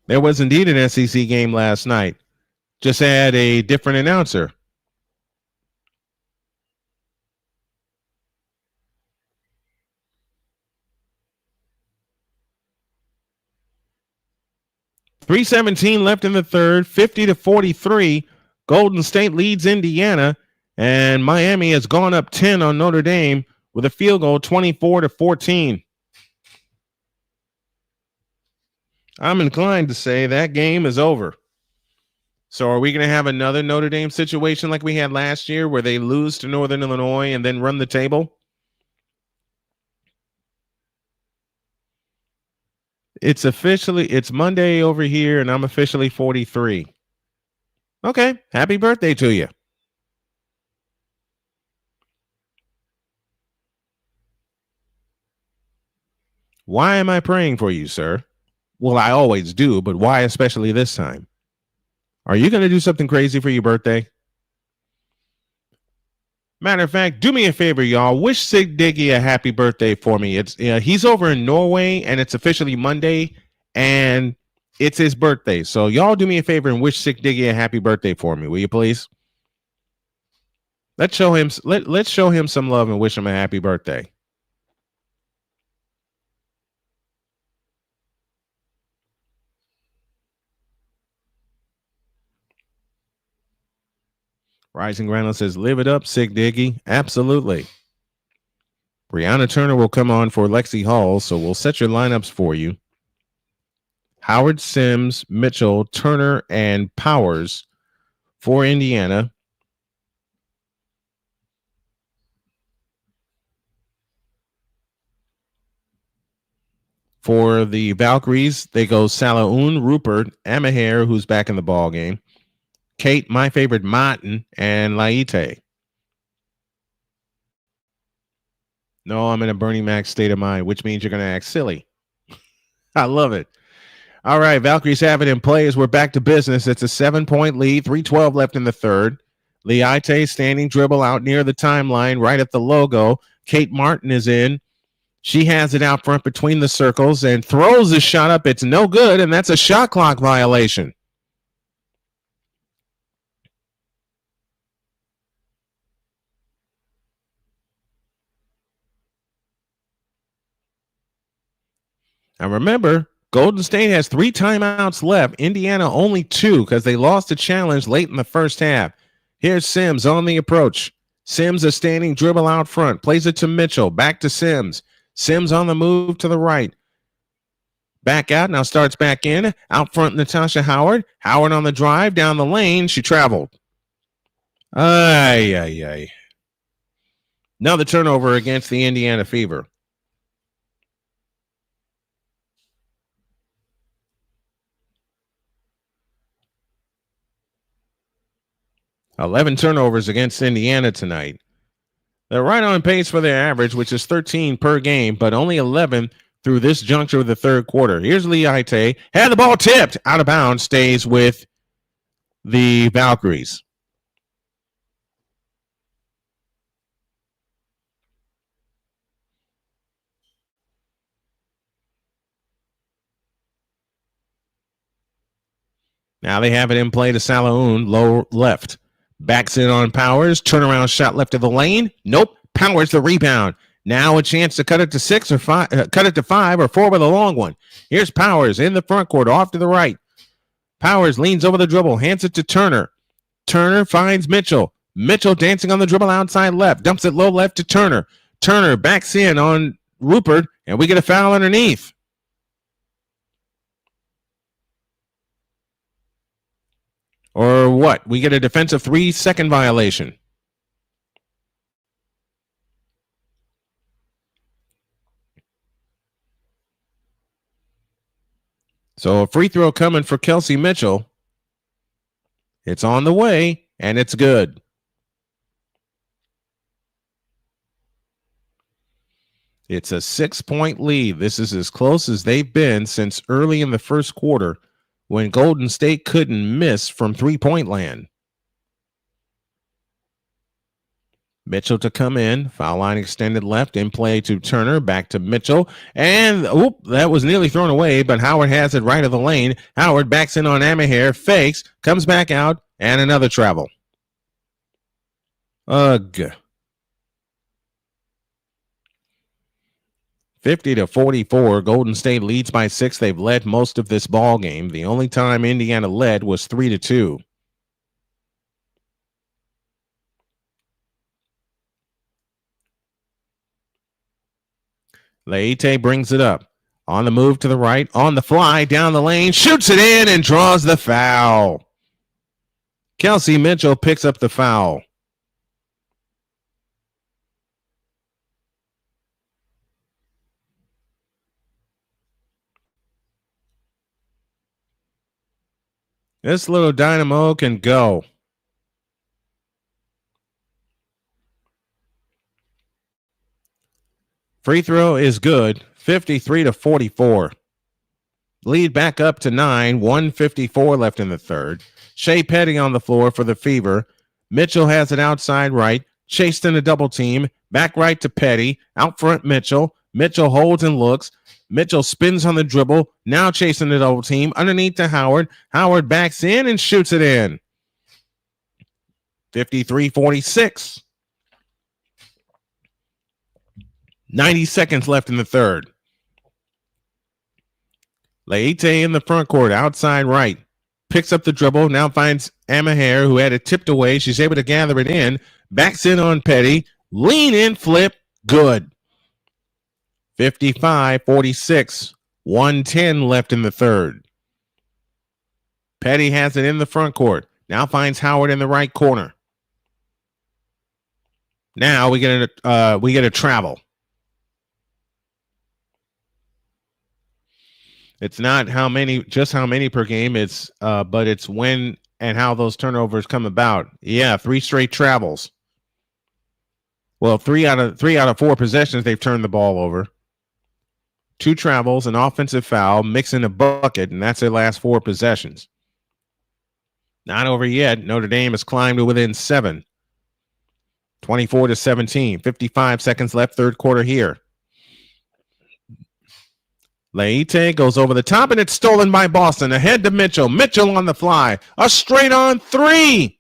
There was indeed an SEC game last night. Just had a different announcer. .317 left in the third, 50-43. Golden State leads Indiana, and Miami has gone up 10 on Notre Dame with a field goal, 24-14. I'm inclined to say that game is over. So are we going to have another Notre Dame situation like we had last year where they lose to Northern Illinois and then run the table? It's Monday over here and I'm officially 43. Okay, happy birthday to you. Why am I praying for you, sir? Well, I always do, but why especially this time? Are you going to do something crazy for your birthday? Matter of fact, do me a favor, y'all. Wish Sig Diggy a happy birthday for me. It's he's over in Norway, and it's officially Monday, and it's his birthday. So y'all do me a favor and wish Sig Diggy a happy birthday for me, will you please? Let's show him some love and wish him a happy birthday. Rising Granite says, live it up, Sig Diggy. Absolutely. Brianna Turner will come on for Lexi Hall, so we'll set your lineups for you. Howard, Sims, Mitchell, Turner, and Powers for Indiana. For the Valkyries, they go Salaun, Rupert, Amaher, who's back in the ball game, Kate, my favorite, Martin, and Laite. No, I'm in a Bernie Mac state of mind, which means you're going to act silly. I love it. All right, Valkyries have it in play as we're back to business. It's a 7-point lead, 3:12 left in the third. Laite standing dribble out near the timeline, right at the logo. Kate Martin is in. She has it out front between the circles and throws the shot up. It's no good, and that's a shot clock violation. Now remember, Golden State has 3 timeouts left. Indiana only 2 because they lost a challenge late in the first half. Here's Sims on the approach. Sims a standing dribble out front. Plays it to Mitchell. Back to Sims. Sims on the move to the right. Back out. Now starts back in. Out front, Natasha Howard. Howard on the drive. Down the lane. She traveled. Ay. Another turnover against the Indiana Fever. $11 turnovers against Indiana tonight. They're right on pace for their average, which is 13 per game, but only 11 through this juncture of the third quarter. Here's Laite. Had the ball tipped. Out of bounds. Stays with the Valkyries. Now they have it in play to Salaun, low left. Backs in on Powers. Turnaround shot left of the lane. Nope. Powers the rebound. Now a chance to cut it to 6 or 5, cut it to 5 or 4 with a long one. Here's Powers in the front court, off to the right. Powers leans over the dribble, hands it to Turner. Turner finds Mitchell. Mitchell dancing on the dribble outside left, dumps it low left to Turner. Turner backs in on Rupert, and we get a foul underneath. Or what? We get a defensive 3-second violation. So a free throw coming for Kelsey Mitchell. It's on the way, and it's good. It's a 6-point lead. This is as close as they've been since early in the first quarter when Golden State couldn't miss from three-point land. Mitchell to come in. Foul line extended left. In play to Turner. Back to Mitchell. And that was nearly thrown away, but Howard has it right of the lane. Howard backs in on Amaher. Fakes. Comes back out. And another travel. Ugh. 50-44. Golden State leads by 6. They've led most of this ball game. The only time Indiana led was 3-2. Laite brings it up. On the move to the right, on the fly, down the lane, shoots it in and draws the foul. Kelsey Mitchell picks up the foul. This little dynamo can go. Free throw is good, 53-44. Lead back up to 9, 1:54 left in the third. Shea Petty on the floor for the Fever. Mitchell has it outside right, chased in a double team, back right to Petty, out front Mitchell. Mitchell holds and looks. Mitchell spins on the dribble, now chasing the double team, underneath to Howard. Howard backs in and shoots it in. 53-46. 90 seconds left in the third. Leite in the front court, outside right. Picks up the dribble, now finds Amaher, who had it tipped away. She's able to gather it in. Backs in on Petty. Lean in, flip, good. 55-46. 1:10 left in the third. Petty has it in the front court. Now finds Howard in the right corner. Now we get a travel. It's not just how many per game. It's but it's when and how those turnovers come about. Yeah, 3 straight travels. Well, 3 out of 4 possessions they've turned the ball over. 2 travels, an offensive foul, mixing a bucket, and that's their last 4 possessions. Not over yet. Notre Dame has climbed to within 7. 24-17. 55 seconds left, third quarter here. Leite goes over the top, and it's stolen by Boston. Ahead to Mitchell. Mitchell on the fly. A straight-on 3.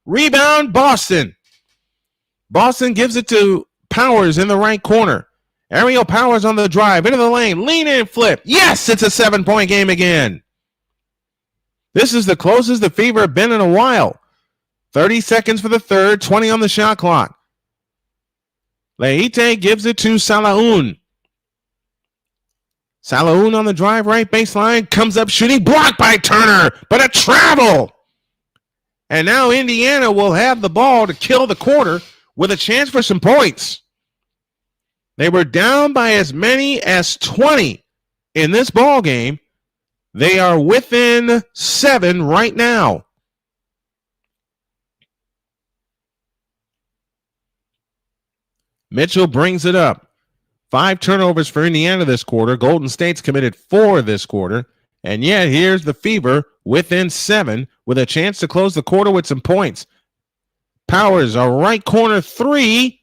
Rebound, Boston. Boston gives it to Powers in the right corner. Ariel Powers on the drive. Into the lane. Lean in, flip. Yes, it's a 7-point game again. This is the closest the Fever have been in a while. 30 seconds for the third. 20 on the shot clock. Leite gives it to Salaun. Salaun on the drive, right baseline, comes up shooting, blocked by Turner, but a travel. And now Indiana will have the ball to kill the quarter with a chance for some points. They were down by as many as 20 in this ball game. They are within 7 right now. Mitchell brings it up. 5 turnovers for Indiana this quarter. Golden State's committed 4 this quarter. And yet here's the Fever within 7 with a chance to close the quarter with some points. Powers, a right corner 3.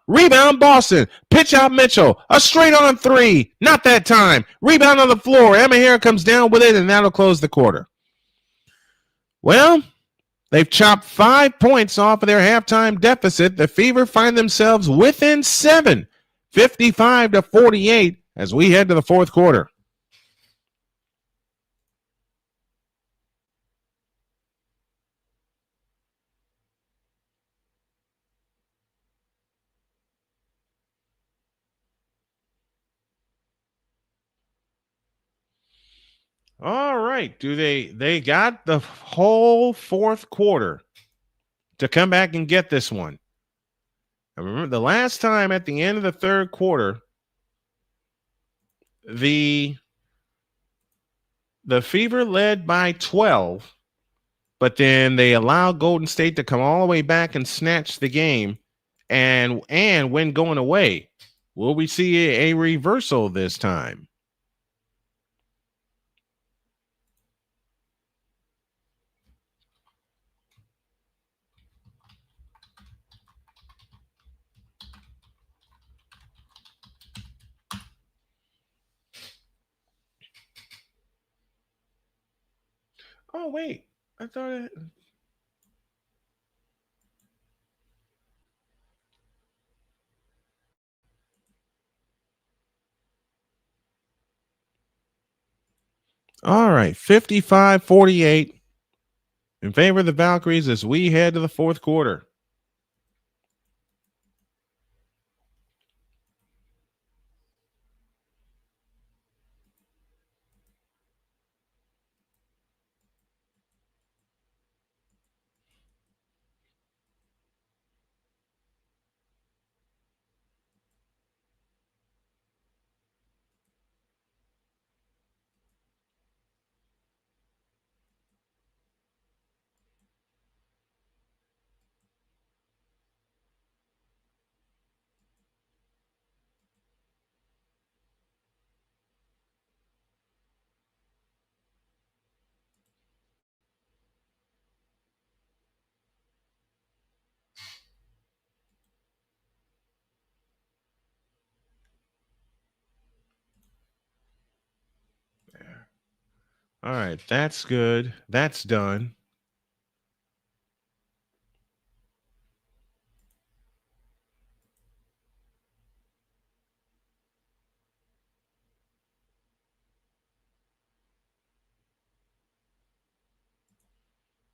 Rebound, Boston. Pitch out, Mitchell. A straight-on 3. Not that time. Rebound on the floor. Amaher comes down with it, and that'll close the quarter. Well, they've chopped 5 points off of their halftime deficit. The Fever find themselves within 7. 55-48 as we head to the fourth quarter. All right. They got the whole fourth quarter to come back and get this one. I remember the last time at the end of the third quarter, the Fever led by 12, but then they allowed Golden State to come all the way back and snatch the game and win going away. Will we see a reversal this time? Oh, wait. I thought it... All right. 55-48 in favor of the Valkyries as we head to the fourth quarter. All right, that's good. That's done.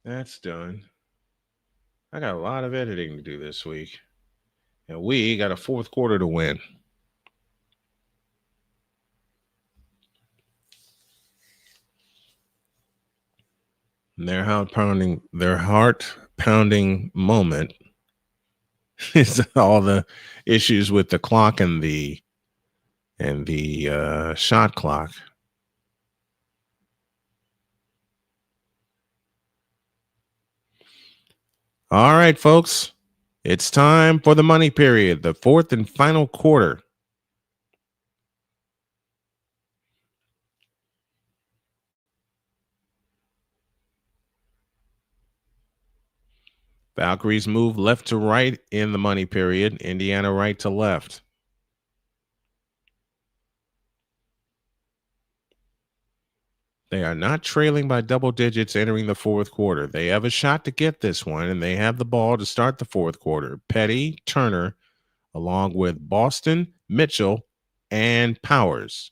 That's done. I got a lot of editing to do this week. And we got a fourth quarter to win. And their heart pounding moment is all the issues with the clock and the shot clock. All right, folks. It's time for the money period, the fourth and final quarter. Valkyries move left to right in the money period, Indiana right to left. They are not trailing by double digits entering the fourth quarter. They have a shot to get this one, and they have the ball to start the fourth quarter. Petty, Turner, along with Boston, Mitchell, and Powers.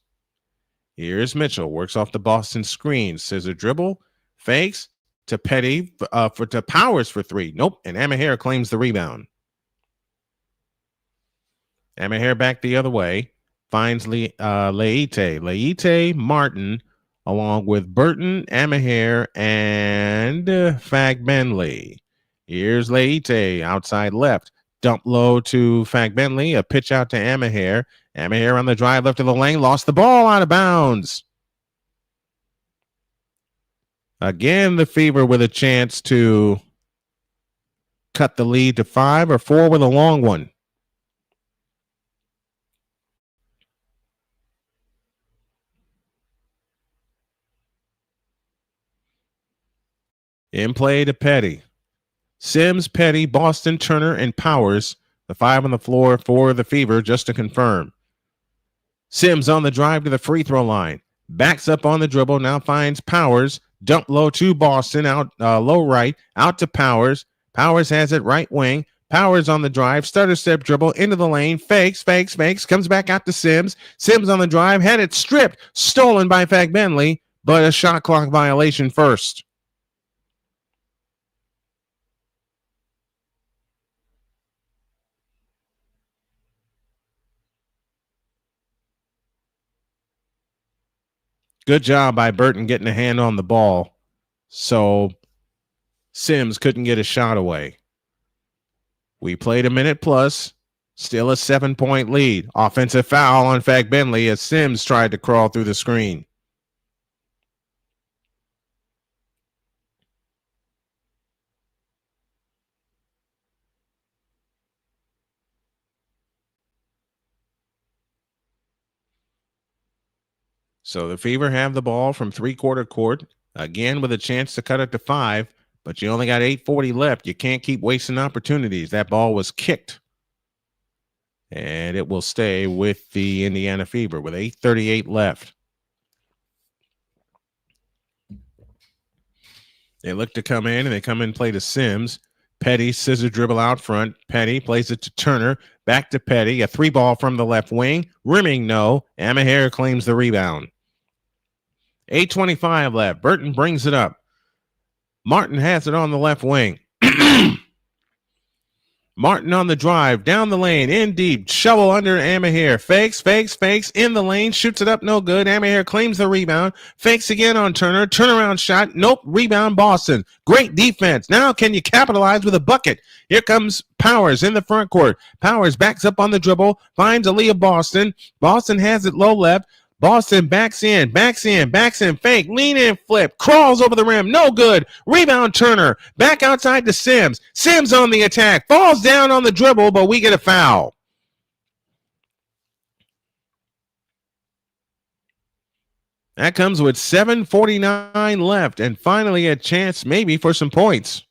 Here's Mitchell, works off the Boston screen, scissor dribble, fakes to Petty to Powers for three. Nope, and Amahere claims the rebound. Amahere back the other way, finds Leite, Martin, along with Burton, Amahere, and Fagbenley. Here's Leite, outside left. Dump low to Fagbenley, a pitch out to Amahere. Amahere on the drive left of the lane, lost the ball out of bounds. Again, the Fever with a chance to cut the lead to 5 or 4 with a long one. In play to Petty. Sims, Petty, Boston, Turner, and Powers. The 5 on the floor for the Fever, just to confirm. Sims on the drive to the free throw line. Backs up on the dribble, now finds Powers. Dump low to Boston, out low right, out to Powers. Powers has it right wing. Powers on the drive, stutter step dribble into the lane, fakes, comes back out to Sims. Sims on the drive, had it stripped, stolen by Fagbenley, but a shot clock violation first. Good job by Burton getting a hand on the ball, so Sims couldn't get a shot away. We played a minute plus, still a 7-point lead. Offensive foul on Fagbenley as Sims tried to crawl through the screen. So the Fever have the ball from three-quarter court, again with a chance to cut it to 5, but you only got 8:40 left. You can't keep wasting opportunities. That ball was kicked, and it will stay with the Indiana Fever with 8:38 left. They look to come in, and they come in play to Sims. Petty, scissor dribble out front. Petty plays it to Turner. Back to Petty. A 3-ball from the left wing. Rimming, no. Amahere claims the rebound. 8:25 left. Burton brings it up. Martin has it on the left wing. Martin on the drive, down the lane, in deep, shovel under Amahere. Fakes, in the lane, shoots it up, no good. Amahere claims the rebound, fakes again on Turner, turnaround shot, nope, rebound Boston. Great defense. Now can you capitalize with a bucket? Here comes Powers in the front court. Powers backs up on the dribble, finds Aaliyah Boston. Boston has it low left. Boston backs in, fake, lean in, flip, crawls over the rim, no good. Rebound Turner, back outside to Sims. Sims on the attack, falls down on the dribble, but we get a foul. That comes with 7:49 left, and finally a chance maybe for some points.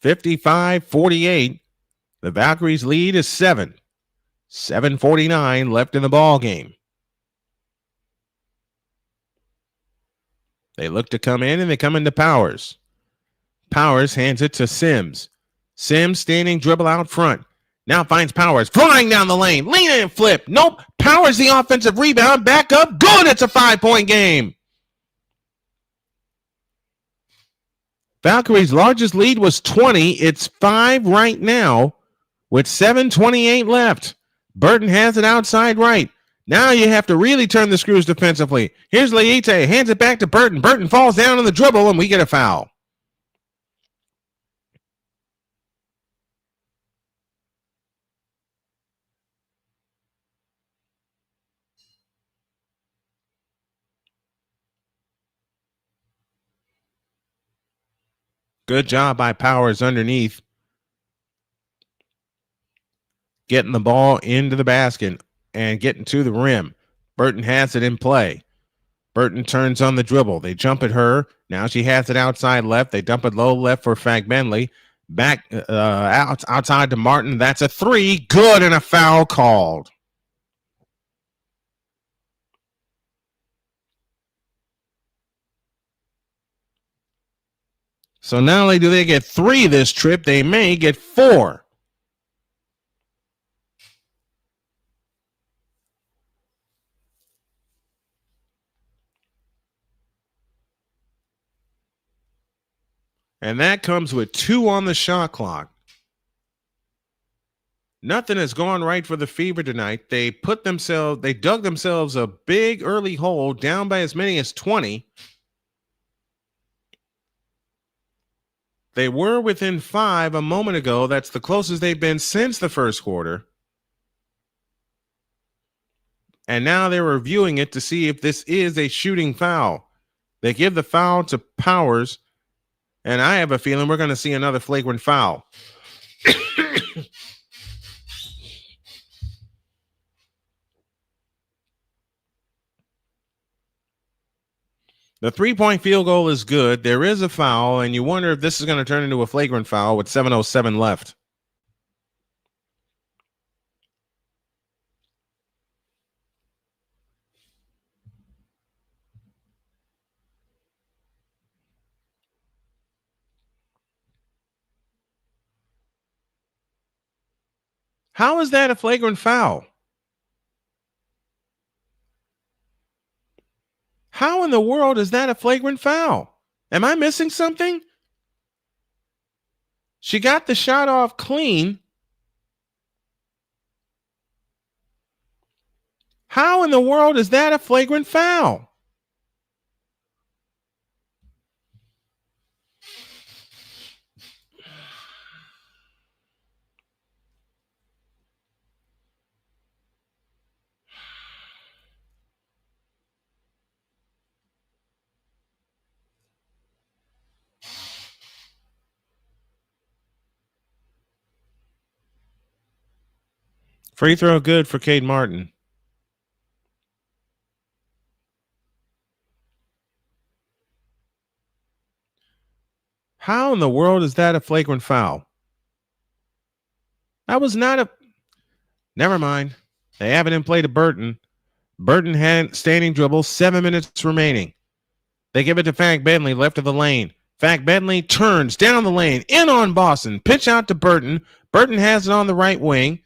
55-48. The Valkyries lead is 7. 7:49 left in the ball game. They look to come in, and they come into Powers. Powers hands it to Sims. Sims standing dribble out front. Now finds Powers flying down the lane. Lean and flip. Nope. Powers the offensive rebound. Back up. Good. It's a 5-point game. Valkyries' largest lead was 20. It's 5 right now with 7:28 left. Burton has it outside right. Now you have to really turn the screws defensively. Here's Leite. Hands it back to Burton. Burton falls down on the dribble, and we get a foul. Good job by Powers underneath. Getting the ball into the basket and getting to the rim. Burton has it in play. Burton turns on the dribble. They jump at her. Now she has it outside left. They dump it low left for Fag Bentley. Back outside to Martin. That's a 3. Good, and a foul called. So not only do they get 3 this trip, they may get 4. And that comes with 2 on the shot clock. Nothing has gone right for the Fever tonight. They dug themselves a big early hole, down by as many as 20. They were within 5 a moment ago. That's the closest they've been since the first quarter. And now they're reviewing it to see if this is a shooting foul. They give the foul to Powers, and I have a feeling we're going to see another flagrant foul. The 3-point field goal is good. There is a foul, and you wonder if this is going to turn into a flagrant foul with 7:07 left. How is that a flagrant foul? How in the world is that a flagrant foul? Am I missing something? She got the shot off clean. How in the world is that a flagrant foul? Free throw good for Cade Martin. How in the world is that a flagrant foul? That was not a... Never mind. They have it in play to Burton. Burton had standing dribble, 7 minutes remaining. They give it to Fag Bentley, left of the lane. Fag Bentley turns down the lane, in on Boston. Pitch out to Burton. Burton has it on the right wing.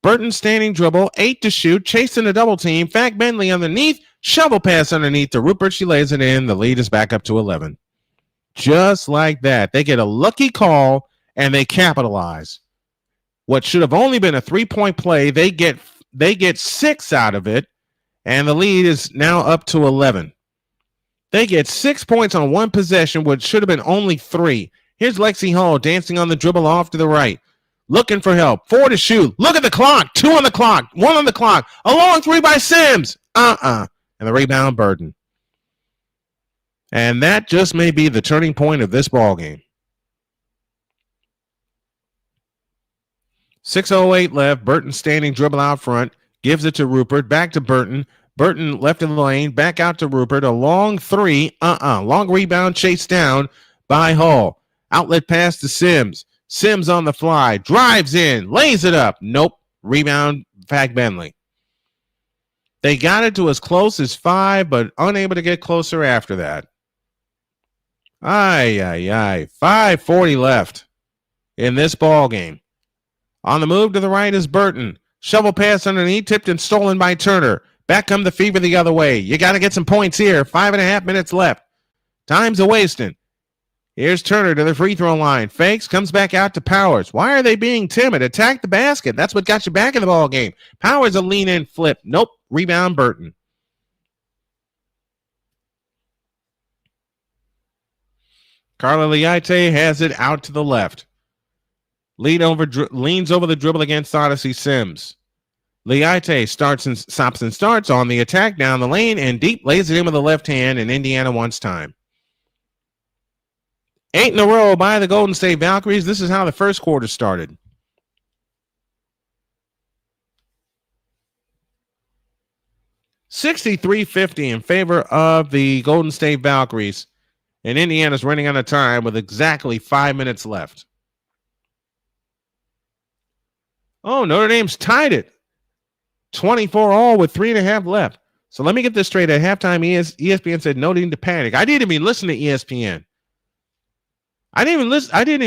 Burton standing dribble, 8 to shoot, chasing a double team. Fag Bentley underneath, shovel pass underneath to Rupert. She lays it in. The lead is back up to 11. Just like that. They get a lucky call, and they capitalize. What should have only been a 3-point play, they get 6 out of it, and the lead is now up to 11. They get 6 points on one possession, which should have been only 3. Here's Lexi Hall dancing on the dribble off to the right. Looking for help. 4 to shoot. Look at the clock. 2 on the clock. 1 on the clock. A long 3 by Sims. And the rebound, Burton. And that just may be the turning point of this ball game. 6:08 left. Burton standing dribble out front. Gives it to Rupert. Back to Burton. Burton left in the lane. Back out to Rupert. A long 3. Long rebound chased down by Hall. Outlet pass to Sims. Sims on the fly. Drives in. Lays it up. Nope. Rebound, Fag Bentley. They got it to as close as 5, but unable to get closer after that. 5:40 left in this ball game. On the move to the right is Burton. Shovel pass underneath, tipped and stolen by Turner. Back come the Fever the other way. You got to get some points here. 5.5 minutes left. Time's a wasting. Here's Turner to the free throw line. Fakes, comes back out to Powers. Why are they being timid? Attack the basket. That's what got you back in the ball game. Powers a lean in flip. Nope. Rebound Burton. Carla Liate has it out to the left. Leans over the dribble against Odyssey Sims. Liate stops and starts on the attack down the lane and deep lays it in with the left hand, and Indiana wants time. 8 in a row by the Golden State Valkyries. This is how the first quarter started. $63.50 in favor of the Golden State Valkyries. And Indiana's running out of time with exactly 5 minutes left. Oh, Notre Dame's tied it. 24-all with 3.5 left. So let me get this straight. At halftime, ESPN said no need to panic. I didn't even listen to ESPN. I didn't even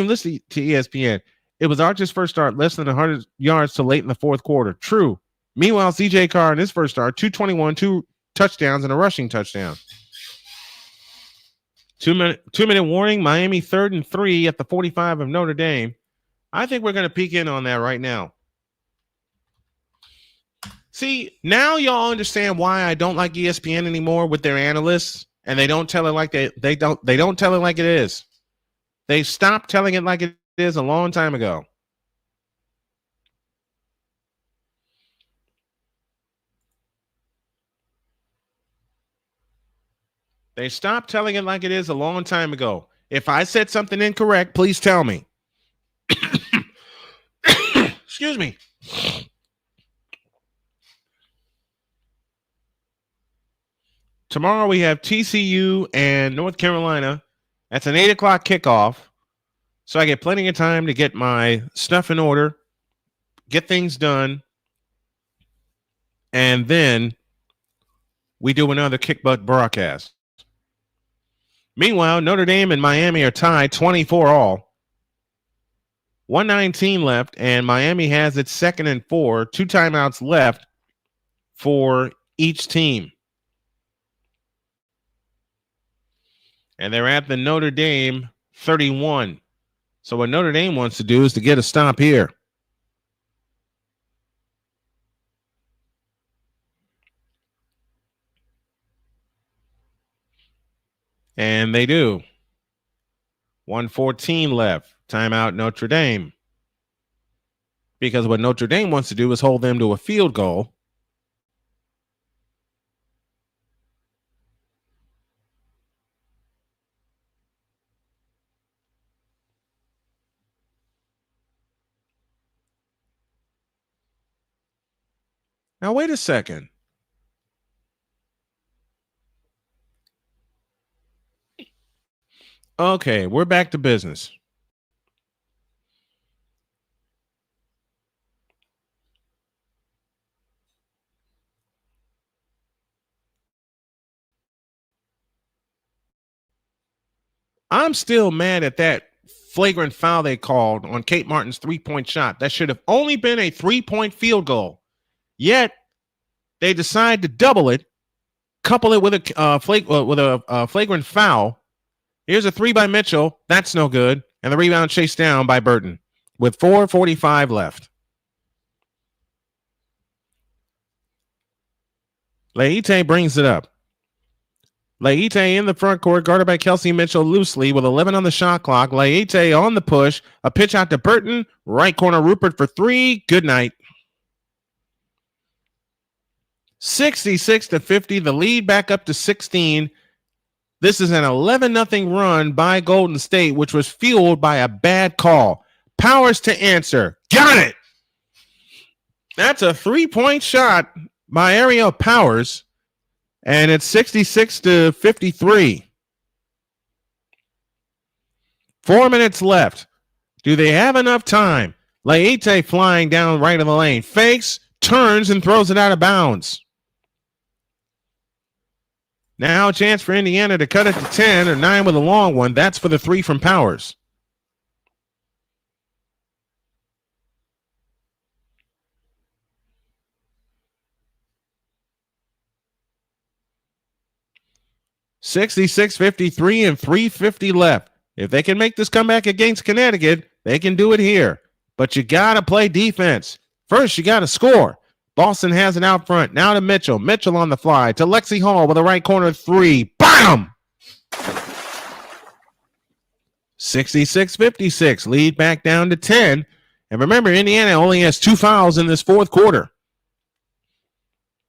listen to ESPN. It was Archer's first start, less than 100 yards till late in the fourth quarter. True. Meanwhile, CJ Carr in his first start, 221, 2 touchdowns, and a rushing touchdown. 2-minute warning. Miami 3rd and 3 at the 45 of Notre Dame. I think we're going to peek in on that right now. See, now y'all understand why I don't like ESPN anymore with their analysts, and they don't tell it like they don't tell it like it is. They stopped telling it like it is a long time ago. They stopped telling it like it is a long time ago. If I said something incorrect, please tell me. Excuse me. Tomorrow we have TCU and North Carolina. That's an 8 o'clock kickoff. So I get plenty of time to get my stuff in order, get things done, and then we do another kick butt broadcast. Meanwhile, Notre Dame and Miami are tied 24-all. 1:19 left, and Miami has its 2nd and 4. 2 timeouts left for each team. And they're at the Notre Dame 31. So what Notre Dame wants to do is to get a stop here. And they do. 1:14 left. Timeout Notre Dame. Because what Notre Dame wants to do is hold them to a field goal. Now, wait a second. Okay, we're back to business. I'm still mad at that flagrant foul they called on Kate Martin's 3-point shot. That should have only been a 3-point field goal. Yet they decide to double it, couple it with a flagrant foul. Here's a 3 by Mitchell. That's no good. And the rebound chased down by Burton with 4:45 left. Leite brings it up. Leite in the front court, guarded by Kelsey Mitchell loosely with 11 on the shot clock. Leite on the push. A pitch out to Burton. Right corner Rupert for 3. Good night. 66-50. The lead back up to 16. This is an 11-0 run by Golden State, which was fueled by a bad call. Powers to answer. Got it. That's a 3-point shot by Ariel Powers, and it's 66-53. 4 minutes left. Do they have enough time? Leite flying down right of the lane. Fakes, turns, and throws it out of bounds. Now a chance for Indiana to cut it to 10 or 9 with a long one. That's for the 3 from Powers. $66-53 and 3:50 left. If they can make this comeback against Connecticut, they can do it here. But you got to play defense. First, you got to score. Boston has it out front. Now to Mitchell. Mitchell on the fly to Lexi Hall with a right corner 3. Bam! 66-56. Lead back down to 10. And remember, Indiana only has 2 fouls in this fourth quarter.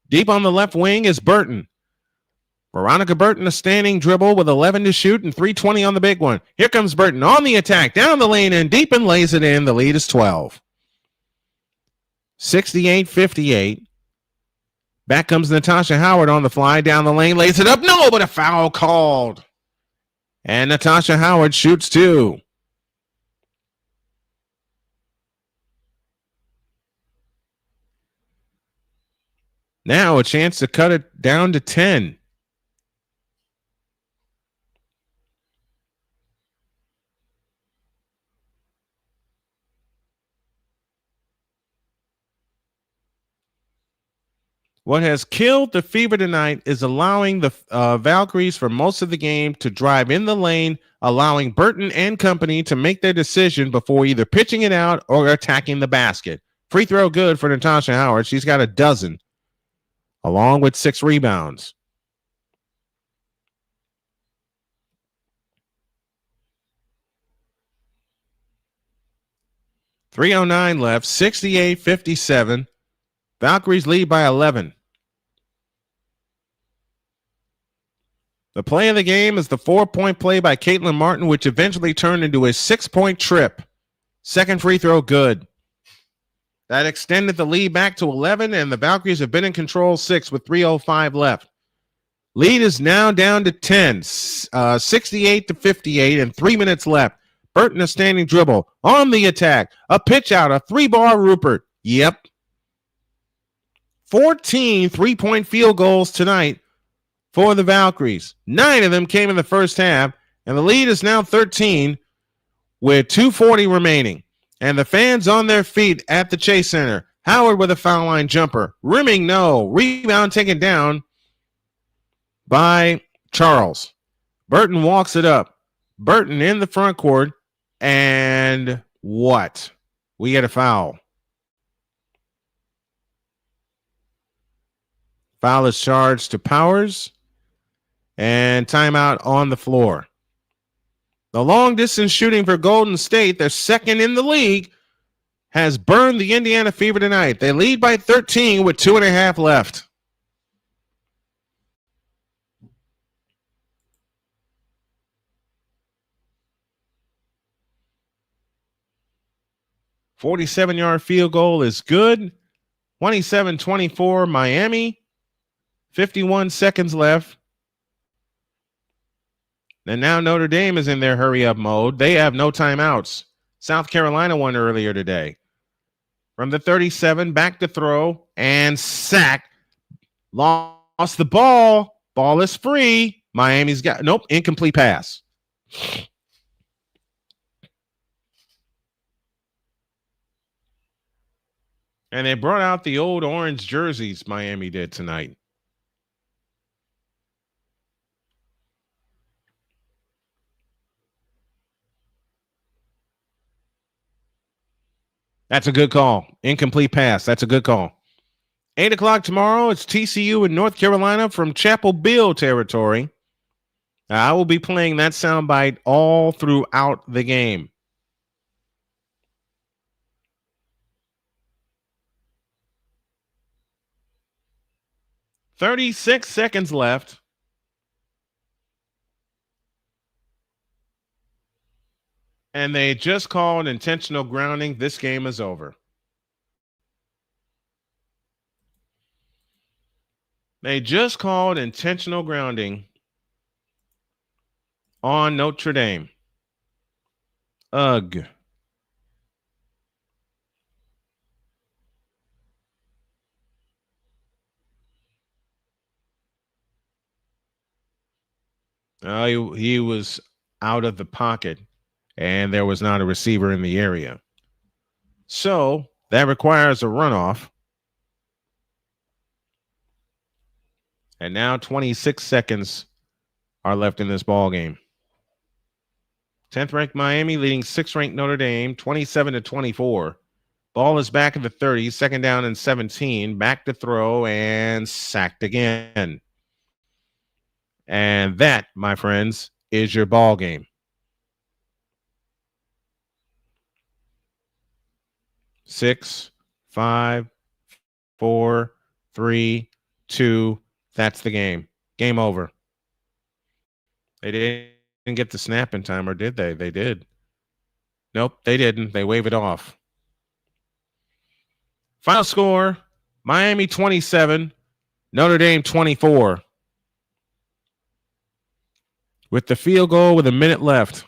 Deep on the left wing is Burton. Veronica Burton, a standing dribble with 11 to shoot and 3:20 on the big one. Here comes Burton on the attack, down the lane and deep and lays it in. The lead is 12. 68-58. Back comes Natasha Howard on the fly, down the lane, lays it up. No, but a foul called. And Natasha Howard shoots 2. Now a chance to cut it down to 10. What has killed the Fever tonight is allowing the Valkyries for most of the game to drive in the lane, allowing Burton and company to make their decision before either pitching it out or attacking the basket. Free throw good for Natasha Howard. She's got a dozen, along with 6 rebounds. .309 left, 68-57. Valkyries lead by 11. The play of the game is the 4-point play by Caitlin Martin, which eventually turned into a 6-point trip. Second free throw, good. That extended the lead back to 11, and the Valkyries have been in control 6 with 3:05 left. Lead is now down to 10, 68-58, and 3 minutes left. Burton, a standing dribble on the attack. A pitch out, a 3-bar Rupert. Yep. 14 3-point field goals tonight for the Valkyries. 9 of them came in the first half, and the lead is now 13 with 2:40 remaining. And the fans on their feet at the Chase Center. Howard with a foul line jumper. Rimming, no. Rebound taken down by Charles. Burton walks it up. Burton in the front court, and what? We get a foul. Foul is charged to Powers, and timeout on the floor. The long-distance shooting for Golden State, their second in the league, has burned the Indiana Fever tonight. They lead by 13 with 2.5 left. .47-yard field goal is good. 27-24 Miami. 51 seconds left. And now Notre Dame is in their hurry-up mode. They have no timeouts. South Carolina won earlier today. From the 37, back to throw, and sack. Lost the ball. Ball is free. Miami's got, nope, incomplete pass. And they brought out the old orange jerseys, Miami did tonight. That's a good call. Incomplete pass. That's a good call. 8 o'clock tomorrow. It's TCU in North Carolina from Chapel Hill territory. I will be playing that soundbite all throughout the game. .36 seconds left. And they just called intentional grounding. This game is over. They just called intentional grounding on Notre Dame. Ugh. He was out of the pocket, and there was not a receiver in the area. So that requires a runoff. And now 26 seconds are left in this ball game. 10th ranked Miami leading 6th ranked Notre Dame 27-24. Ball is back in the 30, second down and 17. Back to throw and sacked again. And that, my friends, is your ball game. 6, 5, 4, 3, 2. That's the game. Game over. They didn't get the snap in time, or did they? They did. Nope, they didn't. They wave it off. Final score, Miami 27, Notre Dame 24. With the field goal with a minute left.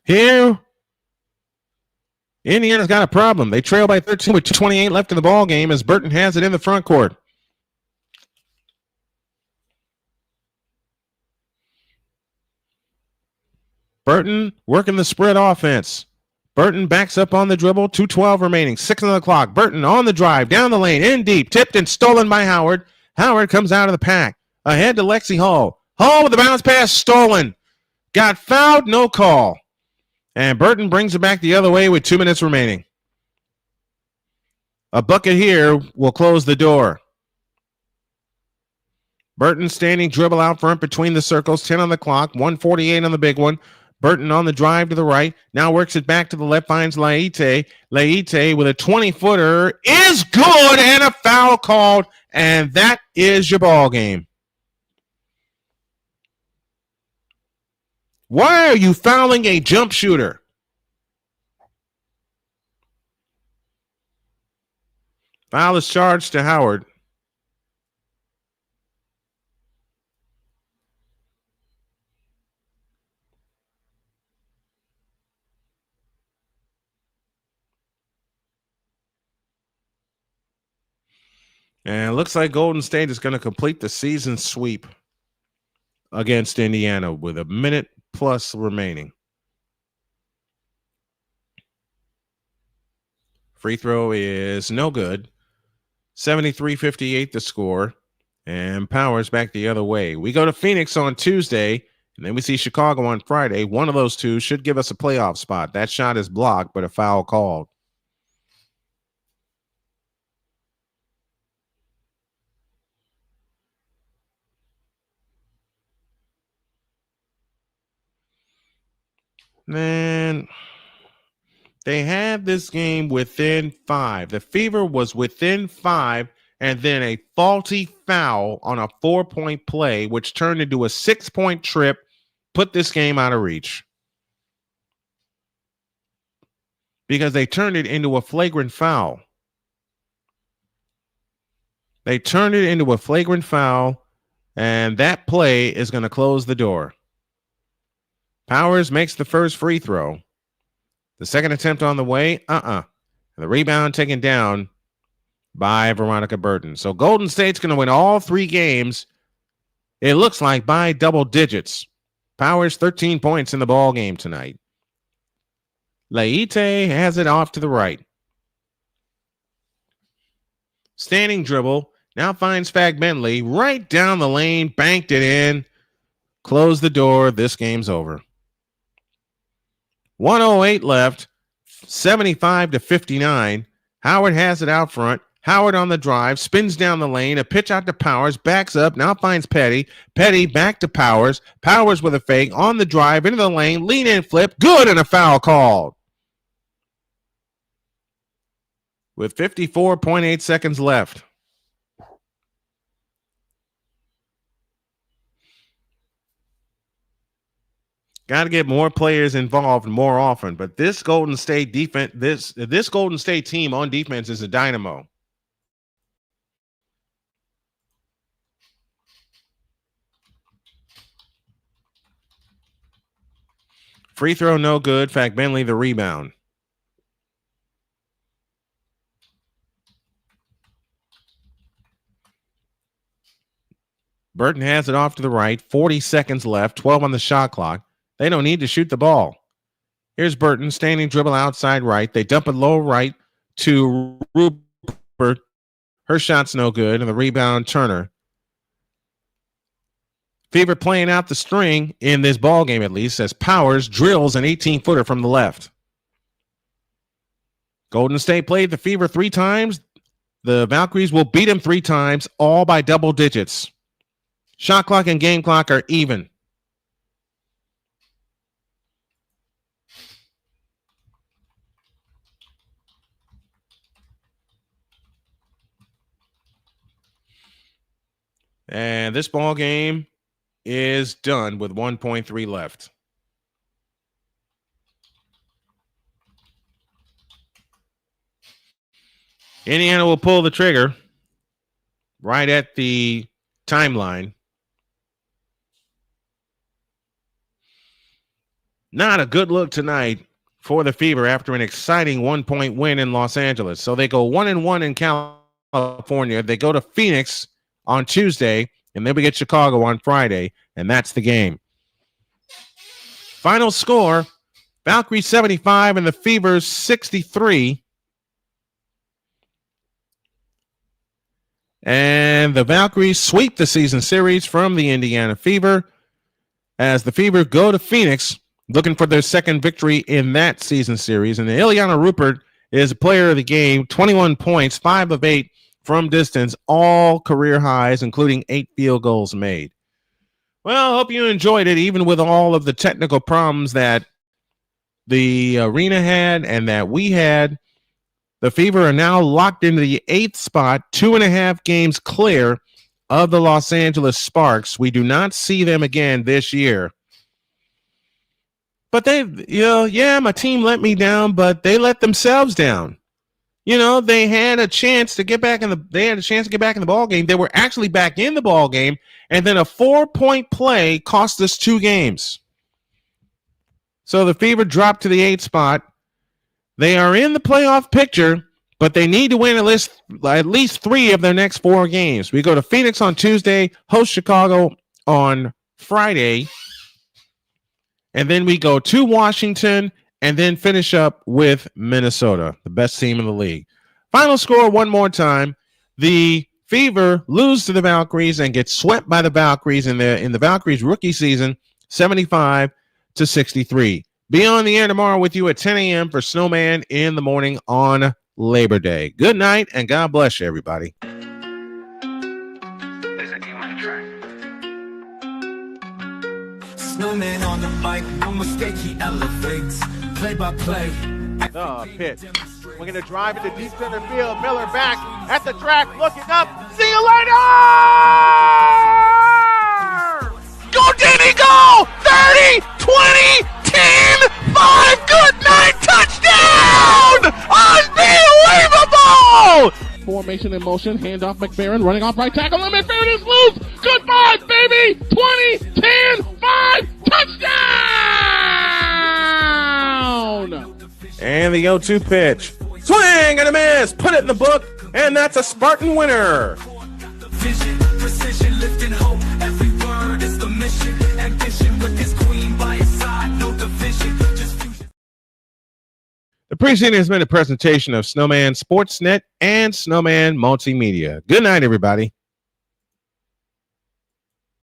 Here, Indiana's got a problem. They trail by 13 with 2:28 left in the ball game as Burton has it in the front court. Burton working the spread offense. Burton backs up on the dribble. 2:12 remaining. 6 on the clock. Burton on the drive. Down the lane. In deep. Tipped and stolen by Howard. Howard comes out of the pack. Ahead to Lexi Hall. Hall with the bounce pass. Stolen. Got fouled. No call. And Burton brings it back the other way with 2 minutes remaining. A bucket here will close the door. Burton standing dribble out front between the circles. 10 on the clock. 1:48 on the big one. Burton on the drive to the right. Now works it back to the left. Finds Laite. Laite with a 20-footer is good and a foul called. And that is your ball game. Why are you fouling a jump shooter? Foul is charged to Howard. And it looks like Golden State is going to complete the season sweep against Indiana with a minute plus remaining. Free throw is no good. 73-58 the score. And Powers back the other way. We go to Phoenix on Tuesday, and then we see Chicago on Friday. One of those two should give us a playoff spot. That shot is blocked, but a foul called. Man, they had this game within 5. The Fever was within 5, and then a faulty foul on a 4-point play, which turned into a 6-point trip, put this game out of reach. Because they turned it into a flagrant foul. They turned it into a flagrant foul, and that play is going to close the door. Powers makes the first free throw. The second attempt on the way, The rebound taken down by Veronica Burton. So Golden State's going to win all 3 games, it looks like, by double digits. Powers 13 points in the ball game tonight. Laite has it off to the right. Standing dribble. Now finds Fag Bentley right down the lane. Banked it in. Close the door. This game's over. 1:08 left. 75-59. Howard has it out front. Howard on the drive. Spins down the lane. A pitch out to Powers. Backs up. Now finds Petty. Petty back to Powers. Powers with a fake. On the drive. Into the lane. Lean in flip. Good, and a foul called. With 54.8 seconds left. Got to get more players involved more often, but this Golden State defense, this Golden State team on defense is a dynamo. Free throw, no good. Bentley, the rebound. Burton has it off to the right. 40 seconds left. 12 on the shot clock. They don't need to shoot the ball. Here's Burton, standing dribble outside right. They dump it low right to Rupert. Her shot's no good. And the rebound, Turner. Fever playing out the string in this ball game, at least, as Powers drills an 18-footer from the left. Golden State played the Fever 3 times. The Valkyries will beat them 3 times, all by double digits. Shot clock and game clock are even. And this ball game is done with 1.3 left. Indiana will pull the trigger right at the timeline. Not a good look tonight for the Fever after an exciting 1-point win in Los Angeles. So they go 1-1 in California. They go to Phoenix on Tuesday, and then we get Chicago on Friday, and that's the game. Final score, Valkyries 75 and the Fever 63. And the Valkyries sweep the season series from the Indiana Fever as the Fever go to Phoenix looking for their second victory in that season series. And Ileana Rupert is a player of the game, 21 points, 5 of 8 from distance, all career highs, including 8 field goals made. Well, I hope you enjoyed it, even with all of the technical problems that the arena had and that we had. The Fever are now locked into the 8th spot, 2.5 games clear of the Los Angeles Sparks. We do not see them again this year. But they, my team let me down, but they let themselves down. They had a chance to get back in the ball game. They were actually back in the ball game, and then a 4-point play cost us 2 games. So the Fever dropped to the 8th spot. They are in the playoff picture, but they need to win at least 3 of their next 4 games. We go to Phoenix on Tuesday, host Chicago on Friday, and then we go to Washington and then finish up with Minnesota, the best team in the league. Final score one more time. The Fever lose to the Valkyries and get swept by the Valkyries in the Valkyries rookie season, 75-63. Be on the air tomorrow with you at 10 a.m. for Snowman in the Morning on Labor Day. Good night, and God bless you, everybody. Snowman on the mic, no mistake, he elevates. Play by play. Pitch. We're going to drive into deep center field. Miller back at the track, looking up. See you later! Go, Denny, go! 30, 20, 10, 5, good night, touchdown! Unbelievable! Formation in motion, handoff McFerrin, running off right tackle, and McFerrin is loose! Goodbye, baby! 20, 10, 5, touchdown! And the 0-2 pitch. Swing and a miss! Put it in the book, and that's a Spartan winner! Vision, precision, lifting hope. Every word is the mission. Ambition with his queen by his side, no division. The preceding has been a presentation of Snowman Sportsnet and Snowman Multimedia. Good night, everybody.